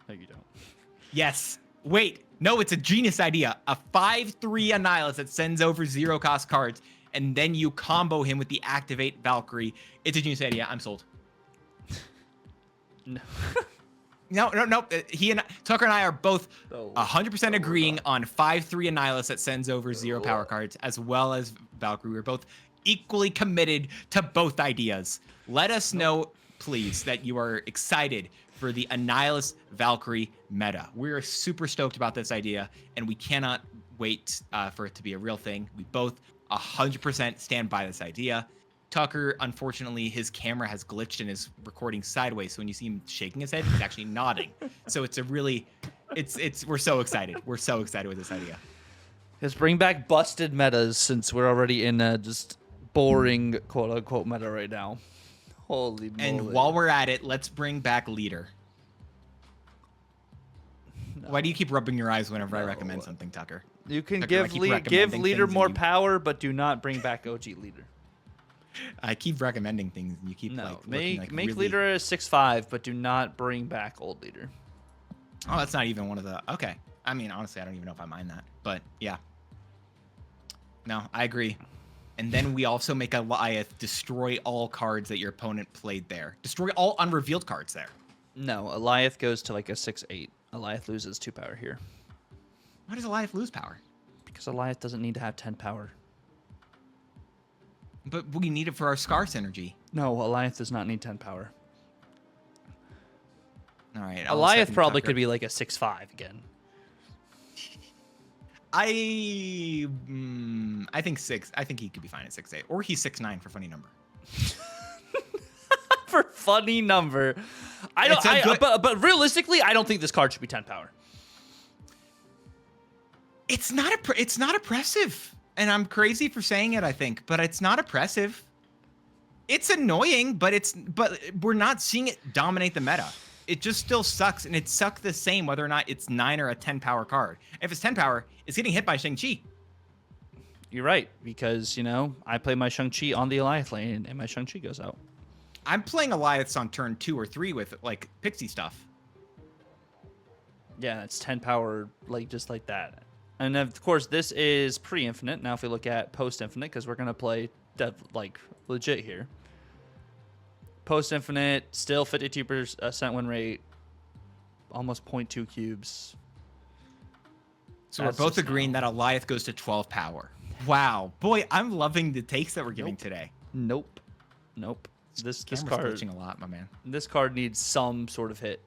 No, you don't. Yes. Wait. No, it's a genius idea. A 5/3 Annihilus that sends over 0 cost cards, and then you combo him with the activate Valkyrie. It's a genius idea. I'm sold. No. No. Tucker and I are both 100% agreeing on 5/3 Annihilus that sends over 0 power cards, as well as Valkyrie. We're both equally committed to both ideas. Let us know, please, that you are excited for the Annihilus Valkyrie meta. We're super stoked about this idea, and we cannot wait for it to be a real thing. We both 100% stand by this idea. Tucker, unfortunately, his camera has glitched and is recording sideways, so when you see him shaking his head, he's actually nodding. So it's a really, we're so excited. We're so excited with this idea. Let's bring back busted metas, since we're already in a just boring quote-unquote meta right now. Holy moly. And while we're at it, let's bring back leader. No. Why do you keep rubbing your eyes whenever I recommend something, Tucker? You can give leader more power, but do not bring back OG leader. I keep recommending things, and you keep make leader a 6/5, but do not bring back old leader. Oh, that's not even one of the. Okay, I mean, honestly, I don't even know if I mind that, but yeah. No, I agree. And then we also make Goliath destroy all cards that your opponent played there. Destroy all unrevealed cards there. No, Goliath goes to like a 6/8. Goliath loses 2 power here. Why does Goliath lose power? Because Goliath doesn't need to have 10 power. But we need it for our Scar synergy. No, Goliath does not need 10 power. All right. Goliath probably could be like a 6/5 again. I think 6. I think he could be fine at 6/8, or he's 6/9 for funny number. For funny number, I don't. But realistically, I don't think this card should be 10 power. It's not oppressive, and I'm crazy for saying it, I think, but it's not oppressive. It's annoying, but we're not seeing it dominate the meta. It just still sucks, and it sucks the same whether or not it's 9 or a 10 power card. If it's 10 power, it's getting hit by Shang-Chi. You're right, because, I play my Shang-Chi on the Goliath lane, and my Shang-Chi goes out. I'm playing Goliaths on turn 2 or 3 with like pixie stuff. Yeah, it's 10 power, like just like that. And of course, this is pre-infinite. Now, if we look at post-infinite, because we're gonna play like legit here. Post-infinite, still 52% win rate, almost 0.2 cubes. So That's we're both just agreeing now. that Goliath goes to 12 power. Wow, boy, I'm loving the takes that we're giving today. Nope. This Camera's card, glitching a lot, my man. this card needs some sort of hit.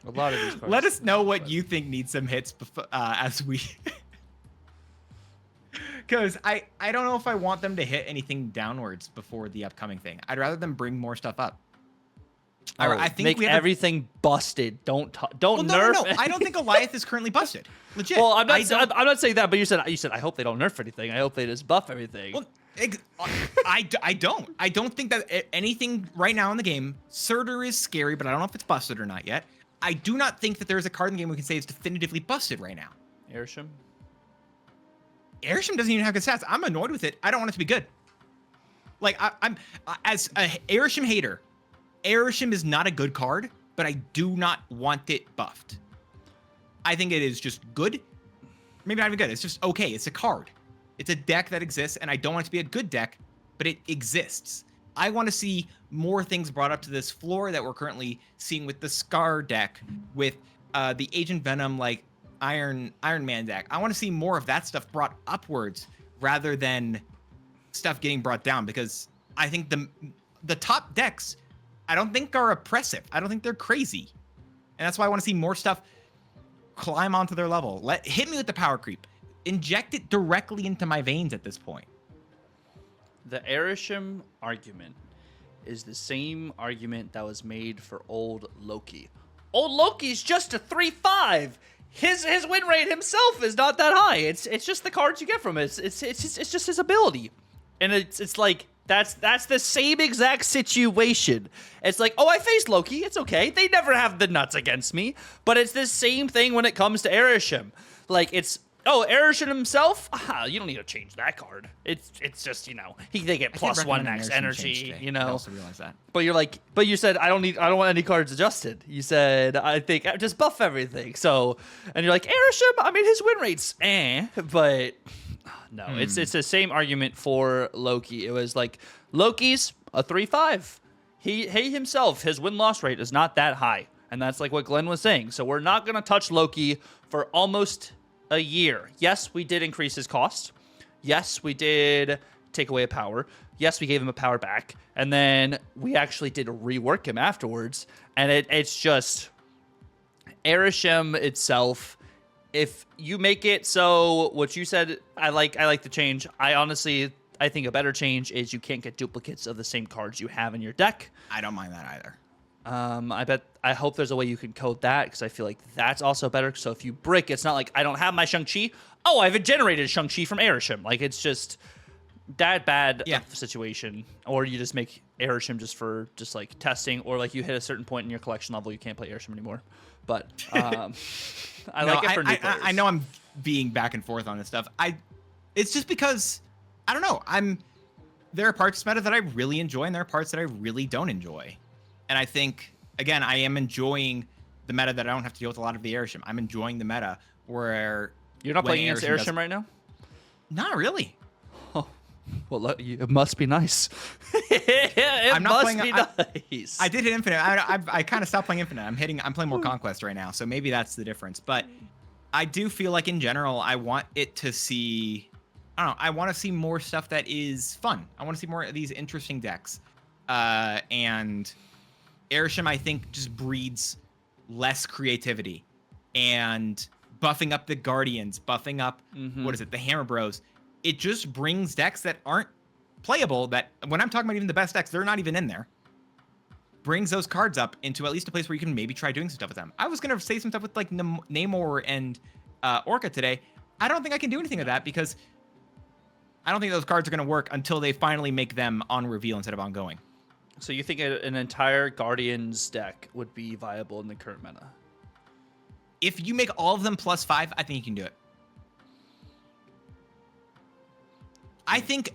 A lot of these cards. Let us know what you think needs some hits as we... Because I don't know if I want them to hit anything downwards before the upcoming thing. I'd rather them bring more stuff up. I think make we have everything busted. Don't well, nerf. no. I don't think Goliath is currently busted. Legit. Well, I'm not saying that, but you said I hope they don't nerf anything. I hope they just buff everything. Well, I don't. I don't think that anything right now in the game. Surtur is scary, but I don't know if it's busted or not yet. I do not think that there's a card in the game we can say is definitively busted right now. Airsham? Airsham doesn't even have good stats. I'm annoyed with it. I don't want it to be good. Like, I'm as a Airsham hater, Airsham is not a good card, but I do not want it buffed. I think it is just good. Maybe not even good. It's just okay. It's a card. It's a deck that exists, and I don't want it to be a good deck, but it exists. I want to see more things brought up to this floor that we're currently seeing with the Scar deck, with the Agent Venom, like Iron Man deck. I want to see more of that stuff brought upwards rather than stuff getting brought down, because I think the top decks, I don't think are oppressive. I don't think they're crazy. And that's why I want to see more stuff climb onto their level. Hit me with the power creep. Inject it directly into my veins at this point. The Airsham argument is the same argument that was made for old Loki. Old Loki's just a 3/5. His win rate himself is not that high. It's just the cards you get from it. It's just his ability. And it's like that's the same exact situation. It's like, oh, I faced Loki. It's okay. They never have the nuts against me. But it's the same thing when it comes to Airsham. Like, it's, oh, Airsham himself? You don't need to change that card. It's just, you know, they get +1 max energy, you know. I also realize that. But you're like, but you said I don't want any cards adjusted. You said I think just buff everything. So, and you're like, Airsham, I mean, his win rate's but no, it's the same argument for Loki. It was like, Loki's a 3/5. He himself, his win-loss rate is not that high. And that's like what Glenn was saying. So we're not going to touch Loki for almost a year. Yes, we did increase his cost. Yes, we did take away a power. Yes, we gave him a power back. And then we actually did rework him afterwards. And it's just Airsham itself. If you make it so what you said, I like the change. I think a better change is you can't get duplicates of the same cards you have in your deck. I don't mind that either. I hope there's a way you can code that, because I feel like that's also better. So if you brick, it's not like I don't have my Shang-Chi. Oh, I have generated Shang-Chi from Airsham. Like, it's just that bad of a situation. Or you just make Airsham just for like testing, or like you hit a certain point in your collection level, you can't play Airsham anymore. But I like it for new players. I know I'm being back and forth on this stuff. It's just because, I don't know. There are parts of meta that I really enjoy, and there are parts that I really don't enjoy. And I think, again, I am enjoying the meta that I don't have to deal with a lot of the Airsham. I'm enjoying the meta where... You're not playing against Airsham right now? Not really. Oh, well, it must be nice. I'm not must playing, be nice. I did hit Infinite. I kind of stopped playing Infinite. I'm playing more Conquest right now, so maybe that's the difference. But I do feel like, in general, I want it to see... I don't know. I want to see more stuff that is fun. I want to see more of these interesting decks. And Airsham, I think, just breeds less creativity. And buffing up the Guardians, buffing up, the Hammer Bros. It just brings decks that aren't playable, that, when I'm talking about even the best decks, they're not even in there. Brings those cards up into at least a place where you can maybe try doing some stuff with them. I was going to say some stuff with, like, Namor and Orca today. I don't think I can do anything of that, because I don't think those cards are going to work until they finally make them on reveal instead of ongoing. So you think an entire Guardians deck would be viable in the current meta? If you make all of them +5, I think you can do it. I think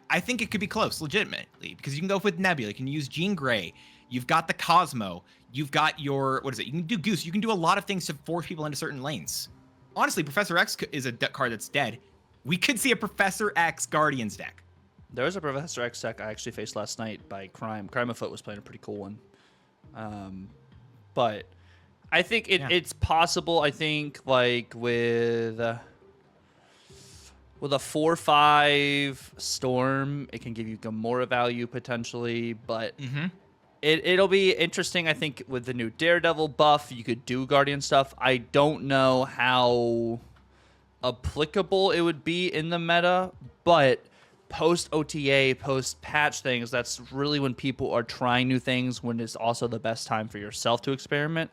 I think it could be close, legitimately, because you can go with Nebula, you can use Jean Grey, you've got the Cosmo, you've got your, what is it? You can do Goose, you can do a lot of things to force people into certain lanes. Honestly, Professor X is a card that's dead. We could see a Professor X Guardians deck. There was a Professor X deck I actually faced last night by Crime. Crime Afoot was playing a pretty cool one. But I think it's possible. I think like with a 4/5 Storm, it can give you Gamora value potentially, but it'll be interesting. I think with the new Daredevil buff, you could do Guardian stuff. I don't know how applicable it would be in the meta, but post OTA, post patch things, that's really when people are trying new things, when it's also the best time for yourself to experiment.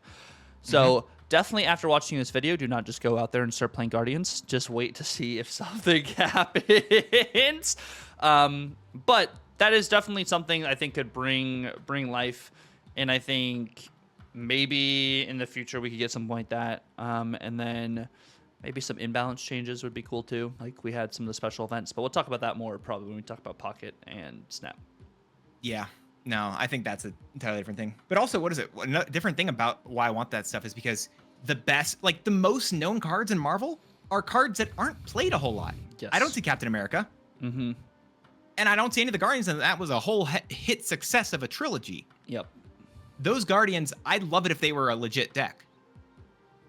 So definitely after watching this video, do not just go out there and start playing Guardians. Just wait to see if something happens. But that is definitely something I think could bring life. And I think maybe in the future we could get something like that. And then maybe some imbalance changes would be cool too. Like we had some of the special events, but we'll talk about that more probably when we talk about Pocket and Snap. Yeah. No, I think that's an entirely different thing. But also, what is it? A different thing about why I want that stuff is because the best, like the most known cards in Marvel are cards that aren't played a whole lot. Yes. I don't see Captain America. And I don't see any of the Guardians, and that was a whole hit success of a trilogy. Yep. Those Guardians, I'd love it if they were a legit deck.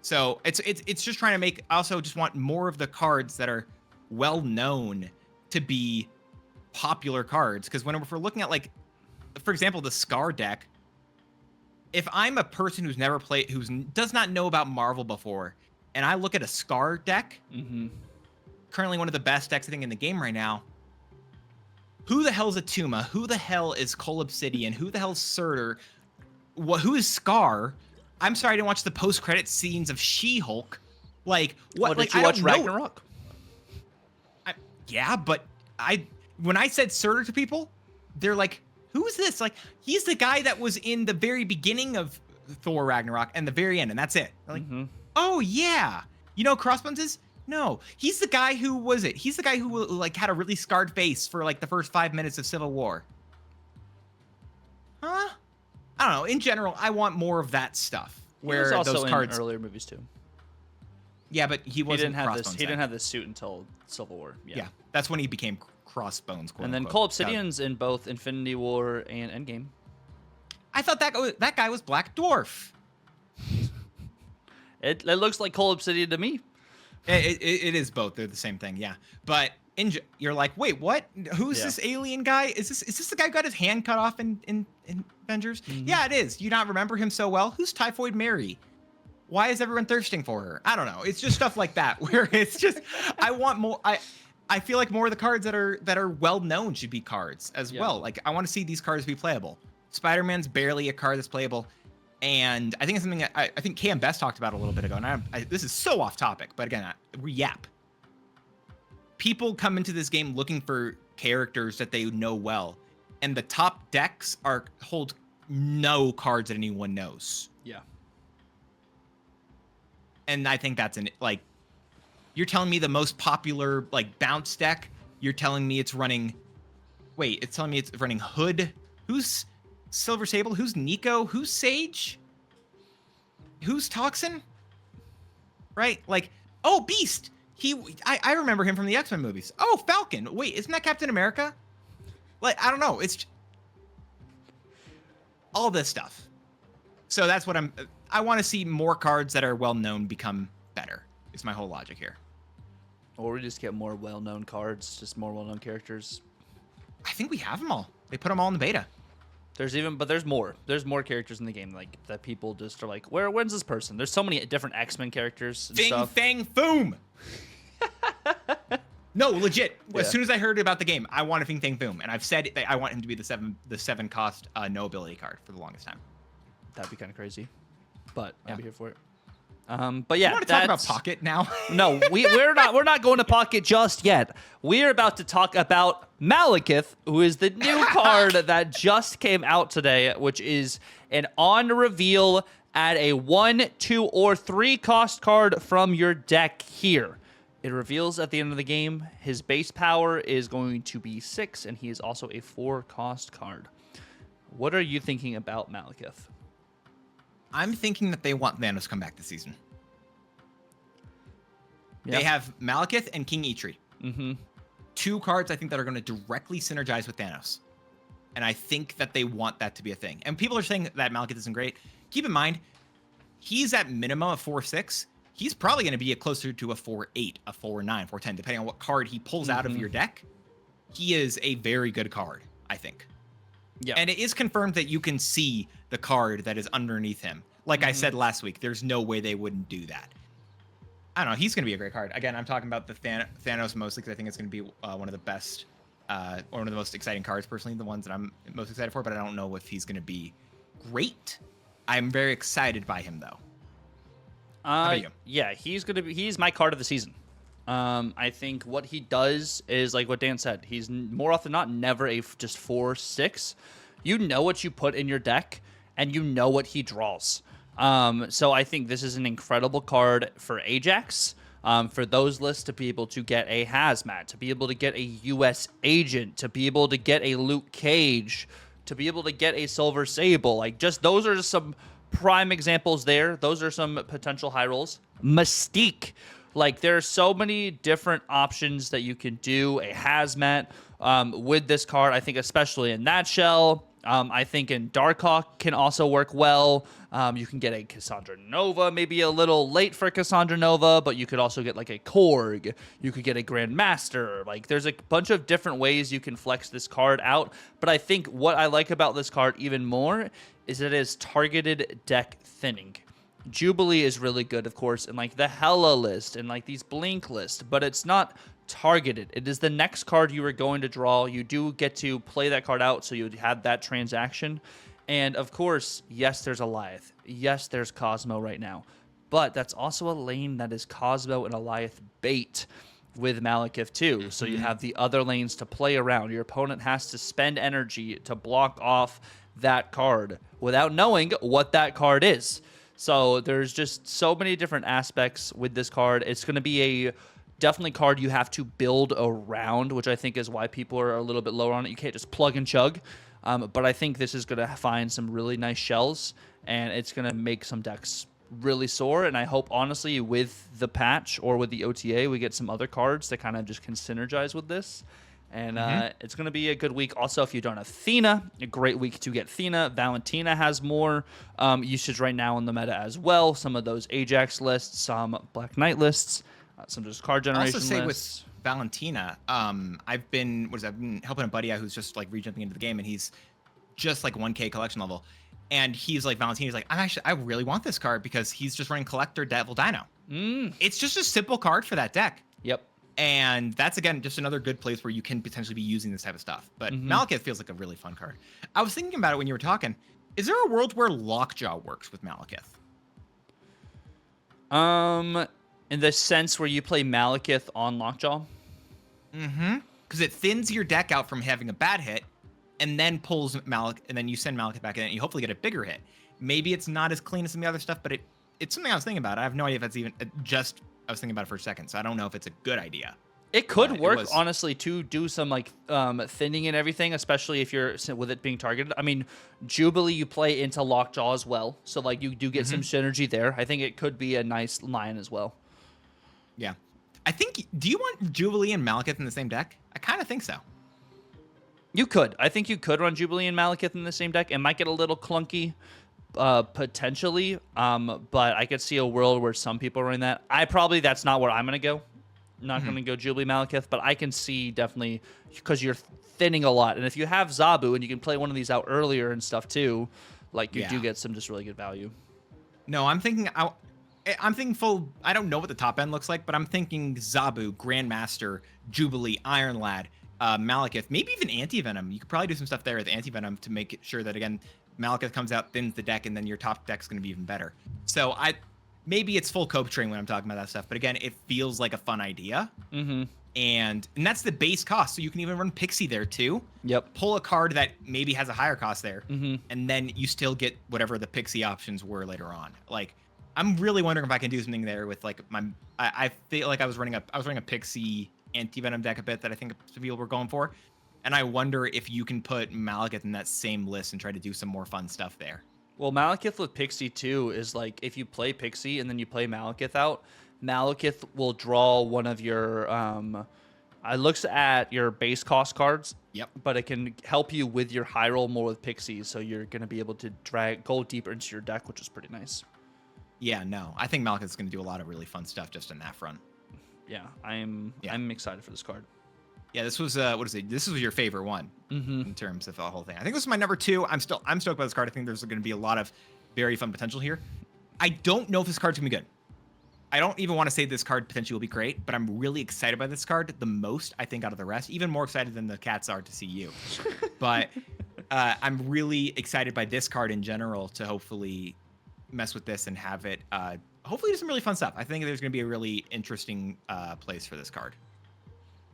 So it's just trying to make, I also just want more of the cards that are well known to be popular cards. Because when we're looking at, like, for example, the Scar deck, if I'm a person who's never played, does not know about Marvel before, and I look at a Scar deck, currently one of the best decks I think in the game right now, who the hell is Atuma? Who the hell is Cole Obsidian? Who the hell is Surtur? Who is Scar? I'm sorry I didn't watch the post-credit scenes of She-Hulk. Like, what? Did like, you I watch don't know. Ragnarok? Yeah, but when I said Surtur to people, they're like, who is this? Like, he's the guy that was in the very beginning of Thor Ragnarok and the very end, and that's it. Like, oh yeah. You know who Crossbones is? No. He's the guy who, was it? He's the guy who like had a really scarred face for like the first 5 minutes of Civil War. Huh? I don't know. In general, I want more of that stuff. Where he was also those cards in earlier movies too. Yeah, but he wasn't Crossbones. He didn't have this suit until Civil War. Yeah, that's when he became Crossbones. And then Cole Obsidian's in both Infinity War and Endgame. I thought that guy was Black Dwarf. It looks like Cole Obsidian to me. It is both. They're the same thing. Yeah, but you're like, wait, what? Who's this alien guy? Is this the guy who got his hand cut off in Avengers? Yeah, it is. You not remember him so well? Who's Typhoid Mary? Why is everyone thirsting for her? I don't know. It's just stuff like that where it's just I want more. I feel like more of the cards that are well known should be cards as well. Like I want to see these cards be playable. Spider-Man's barely a card that's playable, and I think it's something that I think KM Best talked about a little bit ago. And this is so off topic, but again, we yap. People come into this game looking for characters that they know well, and the top decks hold no cards that anyone knows. Yeah. And I think that's like, you're telling me the most popular like bounce deck, you're telling me it's running, it's telling me it's running Hood. Who's Silver Sable? Who's Nico? Who's Sage? Who's Toxin? Right? Like, oh, Beast. I remember him from the X-Men movies. Oh, Falcon. Wait, isn't that Captain America? Like, I don't know. It's all this stuff. So that's what I want to see more cards that are well known become better. Is my whole logic here. Or we just get more well-known cards, just more well-known characters. I think we have them all. They put them all in the beta. There's more. There's more characters in the game like that. People just are like, when's this person? There's so many different X-Men characters and stuff. Fang Foom. No, legit. As soon as I heard about the game, I wanted Fing Fang Foom, and I've said that I want him to be the seven cost no ability card for the longest time. That'd be kind of crazy, but I'll be here for it. But yeah, you want to talk about Pocket now? No, we're not going to Pocket just yet. We're about to talk about Malekith, who is the new card that just came out today, which is an on reveal, add a 1, 2, or 3 cost card from your deck here. It reveals at the end of the game his base power is going to be 6, and he is also a 4-cost card. What are you thinking about Malekith? I'm thinking that they want Thanos to come back this season. Yeah. They have Malekith and King Eitri. Mm-hmm. 2 cards I think that are going to directly synergize with Thanos. And I think that they want that to be a thing. And people are saying that Malekith isn't great. Keep in mind, he's at minimum a 4-6. He's probably going to be closer to a 4-8, a 4-9, 4-10, depending on what card he pulls out of your deck. He is a very good card, I think. Yeah. And it is confirmed that you can see the card that is underneath him. Like I said last week, there's no way they wouldn't do that. I don't know. He's going to be a great card. Again, I'm talking about the Thanos mostly because I think it's going to be one of the best, or one of the most exciting cards, personally, the ones that I'm most excited for, but I don't know if he's going to be great. I'm very excited by him, though. How about you? Yeah, he's my card of the season. I think what he does is like what Dan said. He's more often than not never a just 4-6. You know what you put in your deck, and you know what he draws. So I think this is an incredible card for Ajax, for those lists to be able to get a Hazmat, to be able to get a U.S. Agent, to be able to get a Luke Cage, to be able to get a Silver Sable. Like, just those are just some prime examples there. Those are some potential high rolls. Mystique. Like, there are so many different options that you can do. A Hazmat with this card, I think especially in that shell. I think in Darkhawk can also work well. You can get a Cassandra Nova, maybe a little late for Cassandra Nova, but you could also get like a Korg. You could get a Grandmaster. Like, there's a bunch of different ways you can flex this card out. But I think what I like about this card even more is it is targeted deck thinning. Jubilee is really good, of course, in like the Hela list and like these Blink list, but it's not targeted. It is the next card you are going to draw. You do get to play that card out, so you have that transaction. And of course, yes, there's Alioth. Yes, there's Cosmo right now. But that's also a lane that is Cosmo and Alioth bait with Malekith too. So you have the other lanes to play around. Your opponent has to spend energy to block off that card without knowing what that card is. So there's just so many different aspects with this card. It's going to be a definitely card you have to build around, which I think is why people are a little bit lower on it. You can't just plug and chug. But I think this is going to find some really nice shells, and it's going to make some decks really sore. And I hope, honestly, with the patch or with the OTA, we get some other cards that kind of just can synergize with this. And it's going to be a good week. Also, if you don't have Thena, a great week to get Thena. Valentina has more usage right now in the meta as well. Some of those Ajax lists, some Black Knight lists, some just card generation lists. Also say lists. with Valentina, I've been helping a buddy out who's just like re-jumping into the game, and he's just like 1K collection level. And he's like, Valentina's like, I really want this card because he's just running Collector Devil Dino. It's just a simple card for that deck. Yep. And that's, again, just another good place where you can potentially be using this type of stuff. But Malekith feels like a really fun card. I was thinking about it when you were talking. Is there a world where Lockjaw works with Malekith? In the sense where you play Malekith on Lockjaw? Because it thins your deck out from having a bad hit, and then pulls Malekith, and then you send Malekith back in, and you hopefully get a bigger hit. Maybe it's not as clean as some of the other stuff, but it's something I was thinking about. I have no idea if it's even I was thinking about it for a second, so I don't know if it's a good idea. It could work, honestly, to do some like thinning and everything, especially if you're with it being targeted. I mean, Jubilee you play into Lockjaw as well, so like you do get some synergy there. I think it could be a nice line as well. Yeah, I think. Do you want Jubilee and Malekith in the same deck? I kind of think so. You could. I think you could run Jubilee and Malekith in the same deck. It might get a little clunky, potentially, but I could see a world where some people are running that. That's not where I'm gonna go. I'm not gonna go Jubilee Malekith, but I can see definitely because you're thinning a lot, and if you have Zabu and you can play one of these out earlier and stuff too, like you do get some just really good value. No, I'm thinking full. I don't know what the top end looks like, but I'm thinking Zabu, Grandmaster, Jubilee, Iron Lad, Malekith, maybe even Anti-Venom. You could probably do some stuff there with Anti-Venom to make sure that, again, Malekith comes out, thins the deck, and then your top deck's going to be even better. So maybe it's full cope train when I'm talking about that stuff, but again, it feels like a fun idea. And that's the base cost, so you can even run Pixie there too. Yep. Pull a card that maybe has a higher cost there, and then you still get whatever the Pixie options were later on. Like, I'm really wondering if I can do something there with like my. I feel like I was running a Pixie anti-venom deck a bit that I think some people were going for, and I wonder if you can put Malekith in that same list and try to do some more fun stuff there. Well, Malekith with Pixie too is like if you play Pixie and then you play Malekith out, Malekith will draw one of your it looks at your base cost cards. Yep. But it can help you with your high roll more with Pixie, so you're gonna be able to go deeper into your deck, which is pretty nice. Yeah, no, I think Malekith's going to do a lot of really fun stuff just in that front. Yeah, I'm excited for this card. Yeah, this was this was your favorite one in terms of the whole thing. I think this is my number 2. I'm stoked about this card. I think there's going to be a lot of very fun potential here. I don't know if this card's going to be good. I don't even want to say this card potentially will be great, but I'm really excited by this card the most, I think, out of the rest. Even more excited than the cats are to see you. But I'm really excited by this card in general to hopefully mess with this and have it hopefully do some really fun stuff. I think there's going to be a really interesting place for this card.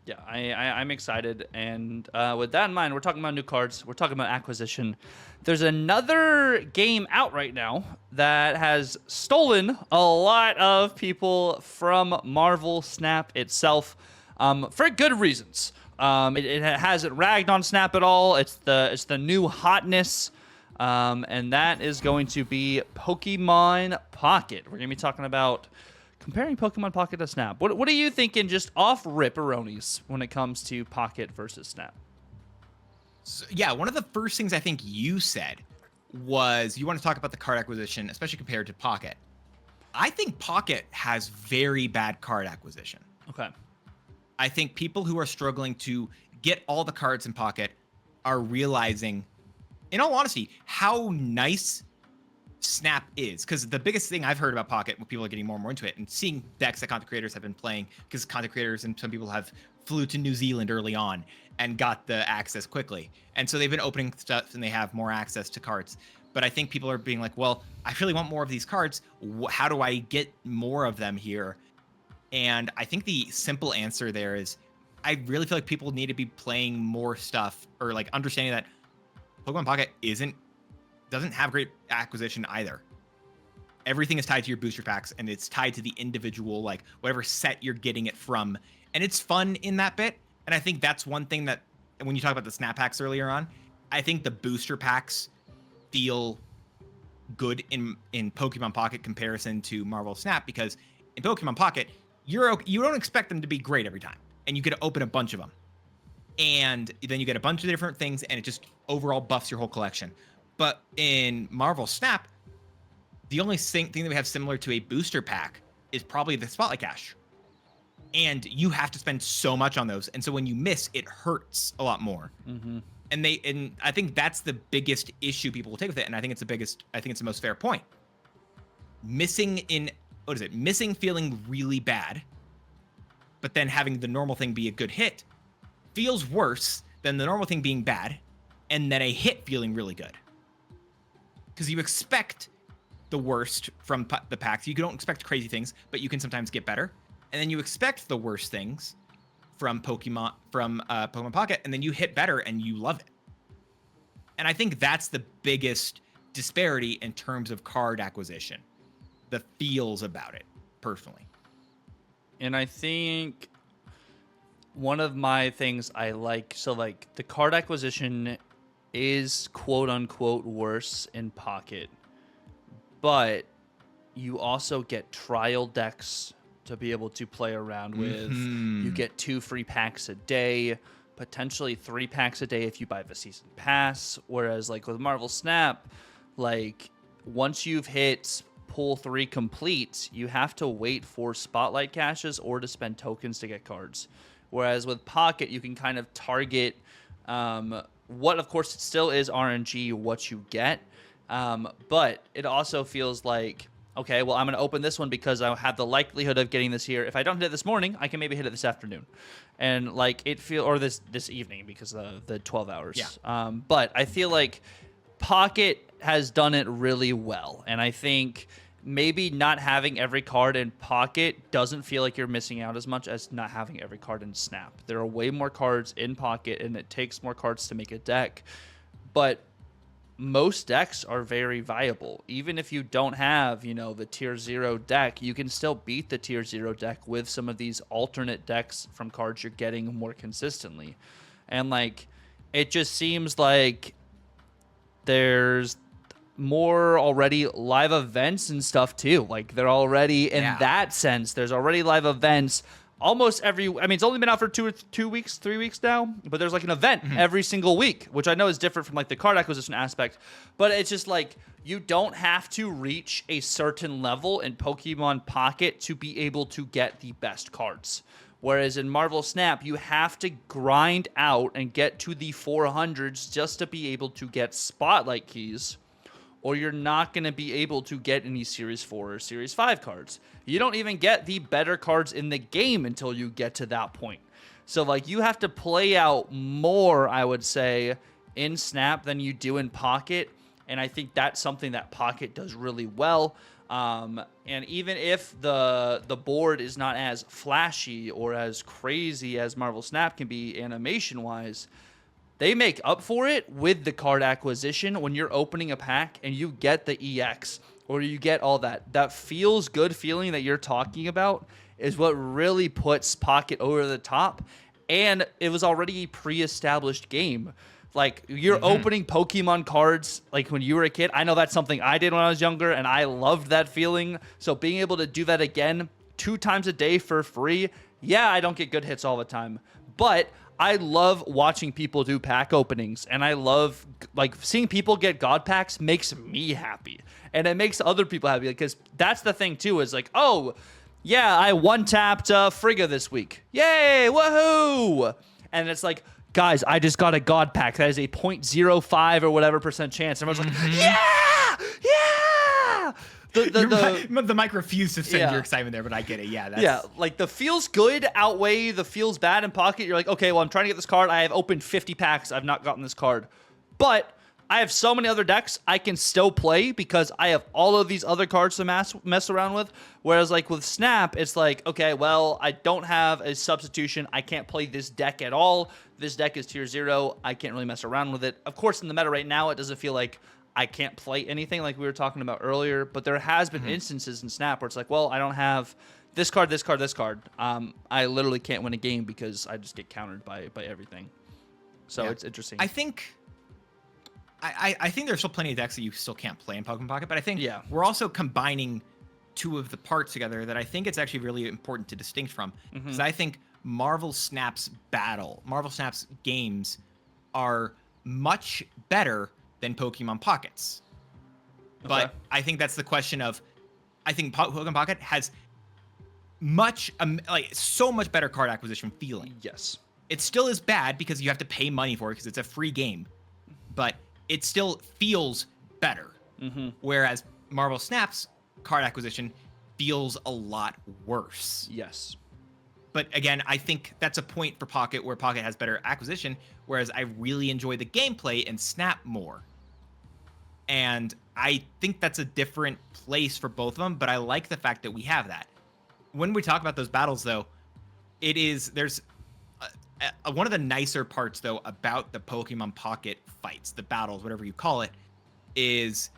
Yeah, I'm excited. And with that in mind, we're talking about new cards. We're talking about acquisition. There's another game out right now that has stolen a lot of people from Marvel Snap itself for good reasons. It hasn't ragged on Snap at all. It's the new hotness. And that is going to be Pokemon Pocket. We're going to be talking about comparing Pokemon Pocket to Snap. What are you thinking just off ripperonis when it comes to Pocket versus Snap? So, yeah, one of the first things I think you said was you want to talk about the card acquisition, especially compared to Pocket. I think Pocket has very bad card acquisition. Okay. I think people who are struggling to get all the cards in Pocket are realizing, in all honesty, how nice Snap is. Because the biggest thing I've heard about Pocket, when people are getting more and more into it, and seeing decks that content creators have been playing, because content creators and some people have flew to New Zealand early on and got the access quickly. And so they've been opening stuff and they have more access to cards. But I think people are being like, well, I really want more of these cards. How do I get more of them here? And I think the simple answer there is I really feel like people need to be playing more stuff, or like understanding that Pokemon Pocket doesn't have great acquisition either. Everything is tied to your booster packs, and it's tied to the individual, like whatever set you're getting it from. And it's fun in that bit. And I think that's one thing that when you talk about the snap packs earlier on, I think the booster packs feel good in Pokemon Pocket comparison to Marvel Snap, because in Pokemon Pocket, you don't expect them to be great every time, and you get to open a bunch of them. And then you get a bunch of different things, and it just overall buffs your whole collection. But in Marvel Snap, the only thing that we have similar to a booster pack is probably the Spotlight Cash. And you have to spend so much on those. And so when you miss, it hurts a lot more. Mm-hmm. And I think that's the biggest issue people will take with it. And I think it's the most fair point. Missing feeling really bad, but then having the normal thing be a good hit feels worse than the normal thing being bad and then a hit feeling really good. Because you expect the worst from the packs. You don't expect crazy things, but you can sometimes get better. And then you expect the worst things from Pokemon Pocket, and then you hit better and you love it. And I think that's the biggest disparity in terms of card acquisition. The feels about it, personally. And I think one of my things I like, so like the card acquisition is quote unquote worse in Pocket, but you also get trial decks to be able to play around with. Mm-hmm. You get 2 free packs a day, potentially 3 packs a day if you buy the season pass. Whereas like with Marvel Snap, like once you've hit pull 3 complete, you have to wait for Spotlight Caches or to spend tokens to get cards. Whereas with Pocket, you can kind of target what, of course, it still is RNG, what you get. But it also feels like, okay, well, I'm going to open this one because I have the likelihood of getting this here. If I don't hit it this morning, I can maybe hit it this afternoon. And like or this evening because of the 12 hours. Yeah. But I feel like Pocket has done it really well. And I think maybe not having every card in Pocket doesn't feel like you're missing out as much as not having every card in Snap. There are way more cards in Pocket, and it takes more cards to make a deck. But most decks are very viable. Even if you don't have, you know, the tier 0 deck, you can still beat the tier 0 deck with some of these alternate decks from cards you're getting more consistently. And like, it just seems like there's more already live events and stuff too. Like, they're already in that sense, there's already live events almost every, I mean, it's only been out for 3 weeks now, but there's like an event every single week, which I know is different from like the card acquisition aspect, but it's just like, you don't have to reach a certain level in Pokemon Pocket to be able to get the best cards. Whereas in Marvel Snap, you have to grind out and get to the 400s just to be able to get Spotlight keys, or you're not going to be able to get any Series 4 or Series 5 cards. You don't even get the better cards in the game until you get to that point. So, like, you have to play out more, I would say, in Snap than you do in Pocket, and I think that's something that Pocket does really well. And even if the board is not as flashy or as crazy as Marvel Snap can be animation-wise, they make up for it with the card acquisition when you're opening a pack and you get the EX or you get all that. That feels good feeling that you're talking about is what really puts Pocket over the top. And it was already a pre-established game. Like, you're opening Pokemon cards like when you were a kid. I know that's something I did when I was younger, and I loved that feeling. So being able to do that again 2 times a day for free, yeah, I don't get good hits all the time, but I love watching people do pack openings, and I love, like, seeing people get God packs makes me happy, and it makes other people happy, because that's the thing too, is like, oh, yeah, I one-tapped Frigga this week. Yay, woohoo! And it's like, guys, I just got a God pack. That is a 0.05 or whatever % chance. Everyone's like, yeah! Yeah! The mic refused to send your excitement there, but I get it. Yeah, like the feels good outweigh the feels bad in Pocket. You're like, okay, well, I'm trying to get this card. I have opened 50 packs. I've not gotten this card. But I have so many other decks I can still play because I have all of these other cards to mess around with. Whereas, like, with Snap, it's like, okay, well, I don't have a substitution. I can't play this deck at all. This deck is tier 0. I can't really mess around with it. Of course, in the meta right now, it doesn't feel like I can't play anything like we were talking about earlier, but there has been instances in Snap where it's like, well, I don't have this card, this card, this card. I literally can't win a game because I just get countered by everything. So it's interesting. I think there's still plenty of decks that you still can't play in Pokemon Pocket, but I think we're also combining 2 of the parts together that I think it's actually really important to distinct from. Because I think Marvel Snap's games are much better than Pokemon Pockets. But I think that's the question of, I think Pokemon Pocket has so much better card acquisition feeling. Yes. It still is bad because you have to pay money for it because it's a free game, but it still feels better. Whereas Marvel Snap's card acquisition feels a lot worse. Yes. But again, I think that's a point for Pocket where Pocket has better acquisition, whereas I really enjoy the gameplay in Snap more. And I think that's a different place for both of them, but I like the fact that we have that. When we talk about those battles, though, there's one of the nicer parts, though, about the Pokemon Pocket fights, the battles, whatever you call it, is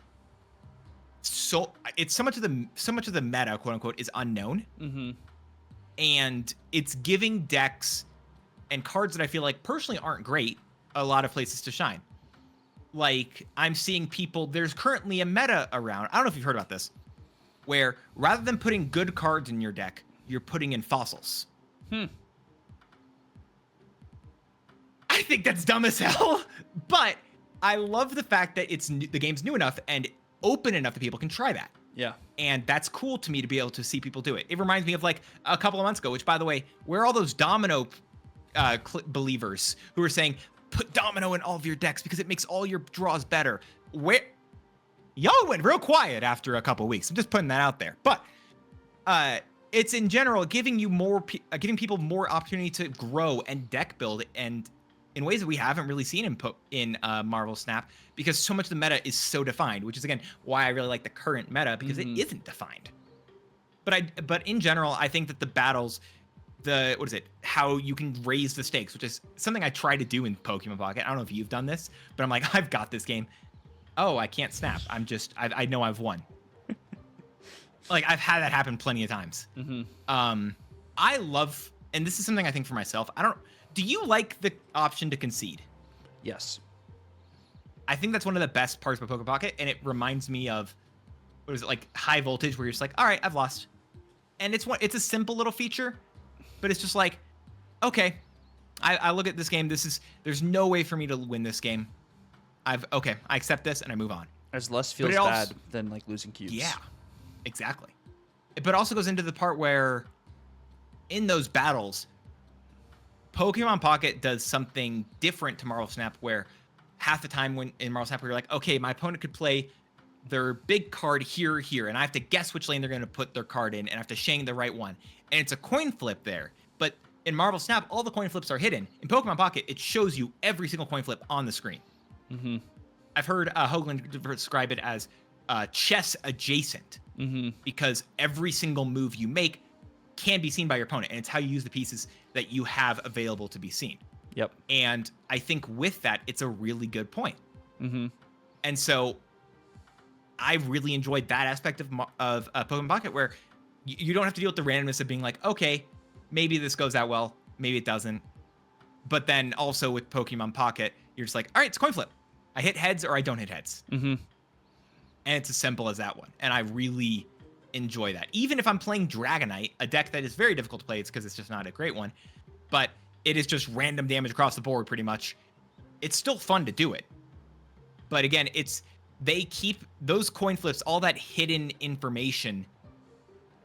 it's so much of the meta, quote unquote, is unknown. And it's giving decks and cards that I feel like personally aren't great a lot of places to shine. Like, I'm seeing people, there's currently a meta around, I don't know if you've heard about this, where rather than putting good cards in your deck, you're putting in fossils. I think that's dumb as hell, but I love the fact that the game's new enough and open enough that people can try that. Yeah. And that's cool to me to be able to see people do it. It reminds me of like a couple of months ago, which, by the way, where are all those domino believers who are saying, put domino in all of your decks because it makes all your draws better? Where y'all went real quiet after a couple of weeks. I'm just putting that out there. But it's in general giving people more opportunity to grow and deck build, and in ways that we haven't really seen in Marvel Snap, because so much of the meta is so defined, which is, again, why I really like the current meta, because it isn't defined. But in general, I think that the battles, how you can raise the stakes, which is something I try to do in Pokemon Pocket. I don't know if you've done this, but I'm like, I've got this game. oh, I can't snap. I know I've won. Like, I've had that happen plenty of times. I love, and this is something I think for myself. Do you like the option to concede? Yes. I think that's one of the best parts of Pokemon Pocket, and it reminds me of, what is it, like High Voltage, where you're just like, all right, I've lost. And it's a simple little feature, but it's just like, okay, I look at this game, there's no way for me to win this game. I accept this, and I move on. As less feels bad than like losing cubes. Yeah, exactly. But it also goes into the part where, in those battles, Pokemon Pocket does something different to Marvel Snap, where half the time when in Marvel Snap, we're like, okay, my opponent could play their big card here, and I have to guess which lane they're going to put their card in, and I have to shang the right one. And it's a coin flip there. But in Marvel Snap, all the coin flips are hidden. In Pokemon Pocket, it shows you every single coin flip on the screen. I've heard Hoagland describe it as chess adjacent, because every single move you make can be seen by your opponent, and it's how you use the pieces that you have available to be seen. Yep. And I think with that, it's a really good point. And so I really enjoyed that aspect of Pokemon Pocket, where you don't have to deal with the randomness of being like, okay, maybe this goes out well, maybe it doesn't. But then also with Pokemon Pocket, you're just like, all right, it's a coin flip. I hit heads or I don't hit heads. And it's as simple as that one. And I really enjoy that. Even if I'm playing Dragonite, a deck that is very difficult to play, it's because it's just not a great one, but it is just random damage across the board pretty much. It's still fun to do it. But again, they keep those coin flips, all that hidden information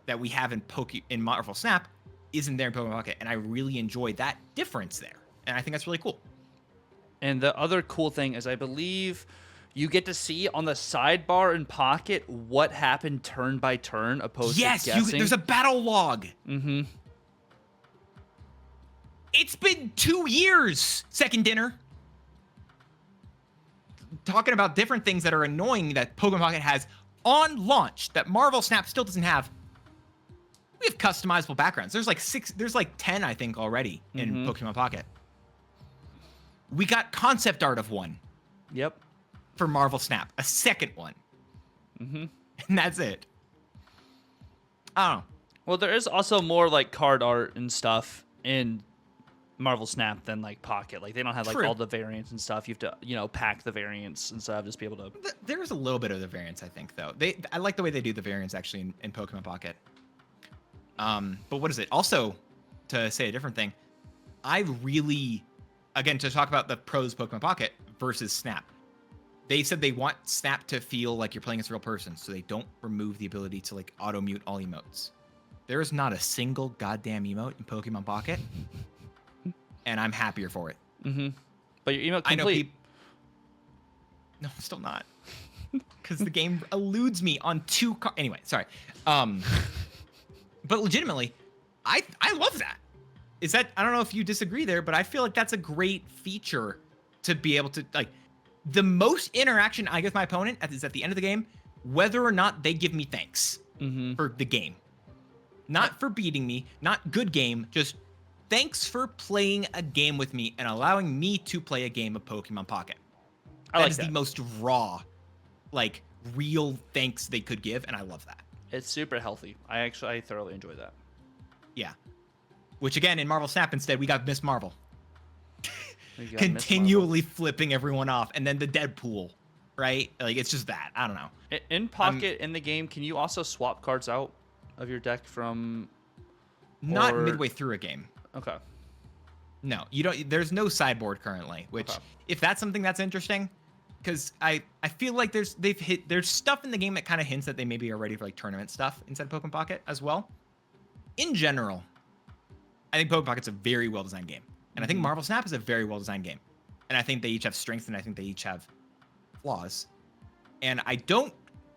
that we have in Marvel Snap isn't there in Pokemon Pocket. And I really enjoy that difference there. And I think that's really cool. And the other cool thing is, I believe you get to see on the sidebar in Pocket what happened turn by turn, opposed to guessing. There's a battle log. It's been 2 years, Second Dinner. Talking about different things that are annoying that Pokemon Pocket has on launch that Marvel Snap still doesn't have. We have customizable backgrounds. There's like 10, I think, already in Pokemon Pocket. We got concept art of one. Yep. For Marvel Snap, a second one. And that's it. I don't know. Well, there is also more like card art and stuff in Marvel Snap than like Pocket. Like, they don't have like all the variants and stuff. You have to, pack the variants and stuff, just be able to. There's a little bit of the variants, I think, though. I like the way they do the variants actually in Pokemon Pocket. But what is it? Also, to say a different thing, I really, again, to talk about the pros Pokemon Pocket versus Snap. They said they want Snap to feel like you're playing as a real person, so they don't remove the ability to like auto mute all emotes. There is not a single goddamn emote in Pokemon Pocket, and I'm happier for it. But your emote complete. I know people. No, I'm still not, because the game eludes me on anyway, sorry. But legitimately, I love that. I don't know if you disagree there, but I feel like that's a great feature to be able to, like, the most interaction I give my opponent is at the end of the game, whether or not they give me thanks for the game. Not for beating me, not good game, just thanks for playing a game with me and allowing me to play a game of Pokemon Pocket. That is the most raw, like, real thanks they could give, and I love that. It's super healthy. I thoroughly enjoy that. Yeah. Which, again, in Marvel Snap, instead, we got Miss Marvel. Continually flipping everyone off. And then the Deadpool, right? Like, it's just that. I don't know. In Pocket, in the game, can you also swap cards out of your deck from... Not midway through a game. Okay. No, you don't. There's no sideboard currently, which, if that's something that's interesting, because I feel like there's stuff in the game that kind of hints that they maybe are ready for like tournament stuff inside Pokemon Pocket as well. In general, I think Pokemon Pocket's a very well designed game, and I think Marvel Snap is a very well designed game, and I think they each have strengths and I think they each have flaws, and I don't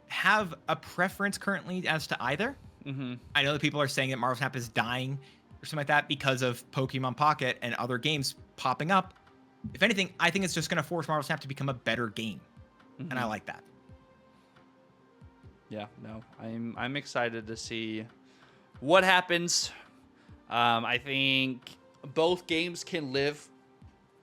have a preference currently as to either. I know that people are saying that Marvel Snap is dying or something like that because of Pokemon Pocket and other games popping up. If anything, I think it's just going to force Marvel Snap to become a better game, and I like that. Yeah, no, I'm excited to see what happens. I think both games can live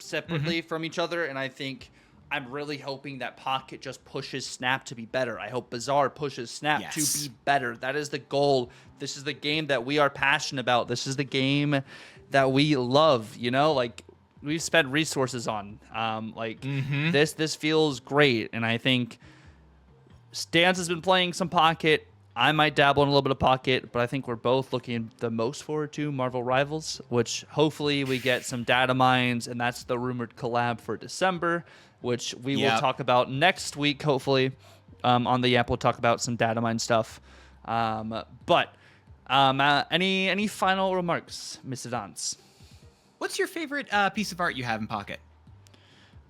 separately from each other, and I think I'm really hoping that Pocket just pushes Snap to be better. I hope Bazaar pushes Snap to be better. That is the goal. This is the game that we are passionate about. This is the game that we love, you know? Like, we've spent resources on. This feels great, and I think Stance has been playing some Pocket. I might dabble in a little bit of Pocket, but I think we're both looking the most forward to Marvel Rivals, which hopefully we get some data mines, and that's the rumored collab for December, which we will talk about next week, hopefully. On the Yap, we'll talk about some data mine stuff. Any final remarks, Mr. Dance? What's your favorite piece of art you have in Pocket?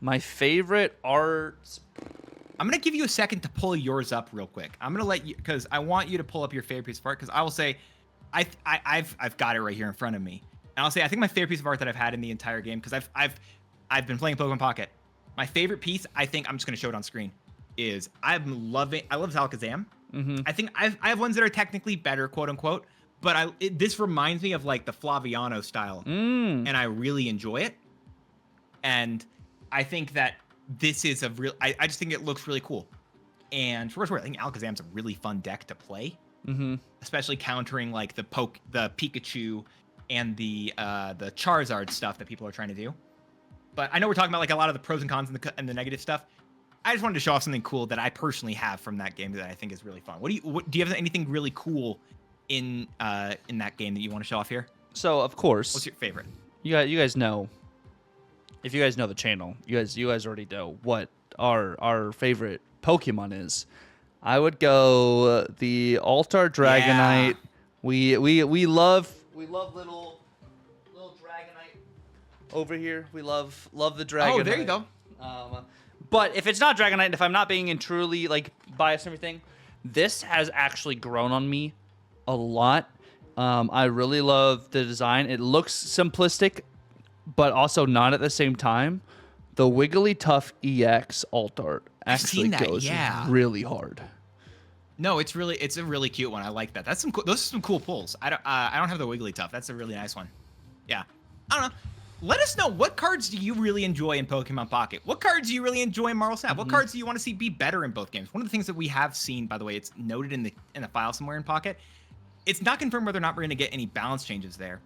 My favorite art... I'm going to give you a second to pull yours up real quick. I'm going to let you, because I want you to pull up your favorite piece of art, because I will say, I've got it right here in front of me. And I'll say, I think my favorite piece of art that I've had in the entire game, because I've been playing Pokemon Pocket. My favorite piece, I think I'm just going to show it on screen, is I love Alakazam. I think I have ones that are technically better, quote unquote, but this reminds me of like the Flaviano style, and I really enjoy it. And I think that this is a real, I just think it looks really cool. And for what I think Alakazam's a really fun deck to play, especially countering like the Pikachu and the Charizard stuff that people are trying to do. But I know we're talking about like a lot of the pros and cons and the negative stuff. I just wanted to show off something cool that I personally have from that game that I think is really fun. Do you have anything really cool in that game that you want to show off here? So of course, what's your favorite? You guys know. If you guys know the channel, you guys already know what our favorite Pokemon is. I would go the Altar Dragonite. Yeah. We love little Dragonite over here. We love the Dragonite. Oh, there you go. But if it's not Dragonite, if I'm not being truly like biased and everything, this has actually grown on me a lot. I really love the design. It looks simplistic, but also not at the same time. The Wigglytuff EX alt art actually goes really hard. No, it's a really cute one. I like that. Those are some cool pulls. I don't have the Wigglytuff. That's a really nice one. Yeah. I don't know. Let us know, what cards do you really enjoy in Pokemon Pocket? What cards do you really enjoy in Marvel Snap? What cards do you want to see be better in both games? One of the things that we have seen, by the way, it's noted in the file somewhere in Pocket. It's not confirmed whether or not we're going to get any balance changes there.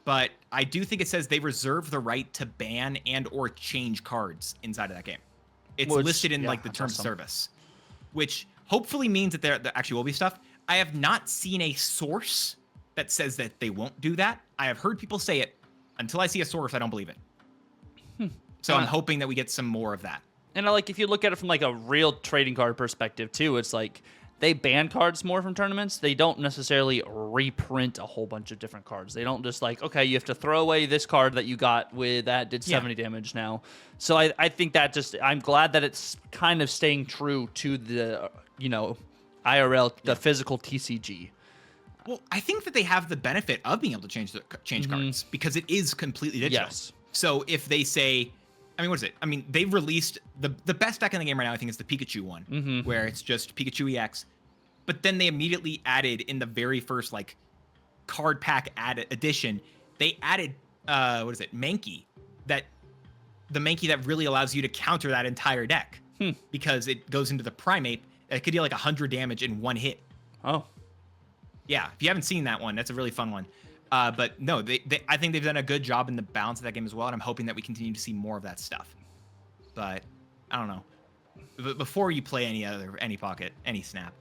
But I do think it says they reserve the right to ban and or change cards inside of that game. It's listed in like the terms of service, which hopefully means that there actually will be stuff. I have not seen a source that says that they won't do that. I have heard people say it. Until I see a source, I don't believe it. So I'm hoping that we get some more of that. And like if you look at it from like a real trading card perspective too, it's like they ban cards more from tournaments. They don't necessarily reprint a whole bunch of different cards. They don't just like, okay, you have to throw away this card that you got with that did 70 damage now. So I think that I'm glad that it's kind of staying true to the, IRL, the physical TCG. Well, I think that they have the benefit of being able to change cards because it is completely digital. Yes. So if they say, what is it? They've released the best deck in the game right now, I think, is the Pikachu one, where it's just Pikachu EX. But then they immediately added in the very first like card pack edition, they added Mankey, the Mankey that really allows you to counter that entire deck because it goes into the Primeape. It could deal like 100 damage in one hit. Oh. Yeah, if you haven't seen that one, that's a really fun one. But no, I think they've done a good job in the balance of that game as well, and I'm hoping that we continue to see more of that stuff. But I don't know. But before you play any Pocket, any Snap,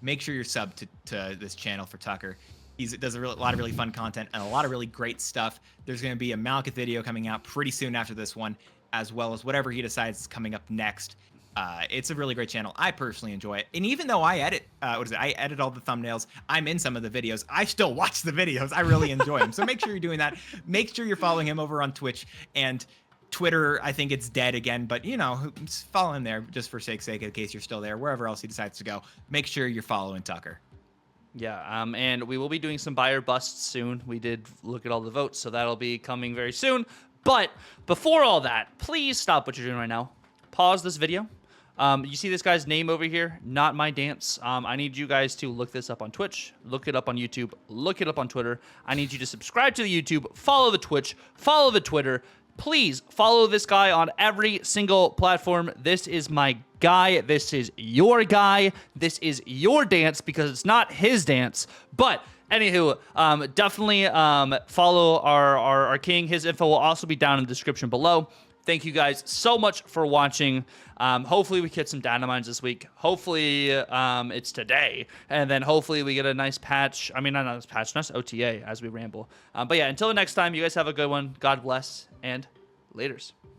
make sure you're subbed to this channel for Tucker. He does a lot of really fun content and a lot of really great stuff. There's going to be a Malekith video coming out pretty soon after this one, as well as whatever he decides is coming up next. It's a really great channel. I personally enjoy it. And even though I edit, I edit all the thumbnails, I'm in some of the videos, I still watch the videos. I really enjoy them. So make sure you're doing that. Make sure you're following him over on Twitch and Twitter. I think it's dead again, but follow him there just for sake's sake, in case you're still there, wherever else he decides to go. Make sure you're following Tucker. Yeah, and we will be doing some buyer busts soon. We did look at all the votes, so that'll be coming very soon. But before all that, please stop what you're doing right now. Pause this video. You see this guy's name over here, notmydance. I need you guys to look this up on Twitch, look it up on YouTube, look it up on Twitter. I need you to subscribe to the YouTube, follow the Twitch, follow the Twitter, please follow this guy on every single platform. This is my guy. This is your guy. This is your dance because it's not his dance. But anywho, definitely follow our king. His info will also be down in the description below. Thank you guys so much for watching. Hopefully we get some data mines this week. Hopefully it's today. And then hopefully we get a nice patch. I mean, not a nice patch, nice OTA as we ramble. But yeah, until the next time, you guys have a good one. God bless and laters.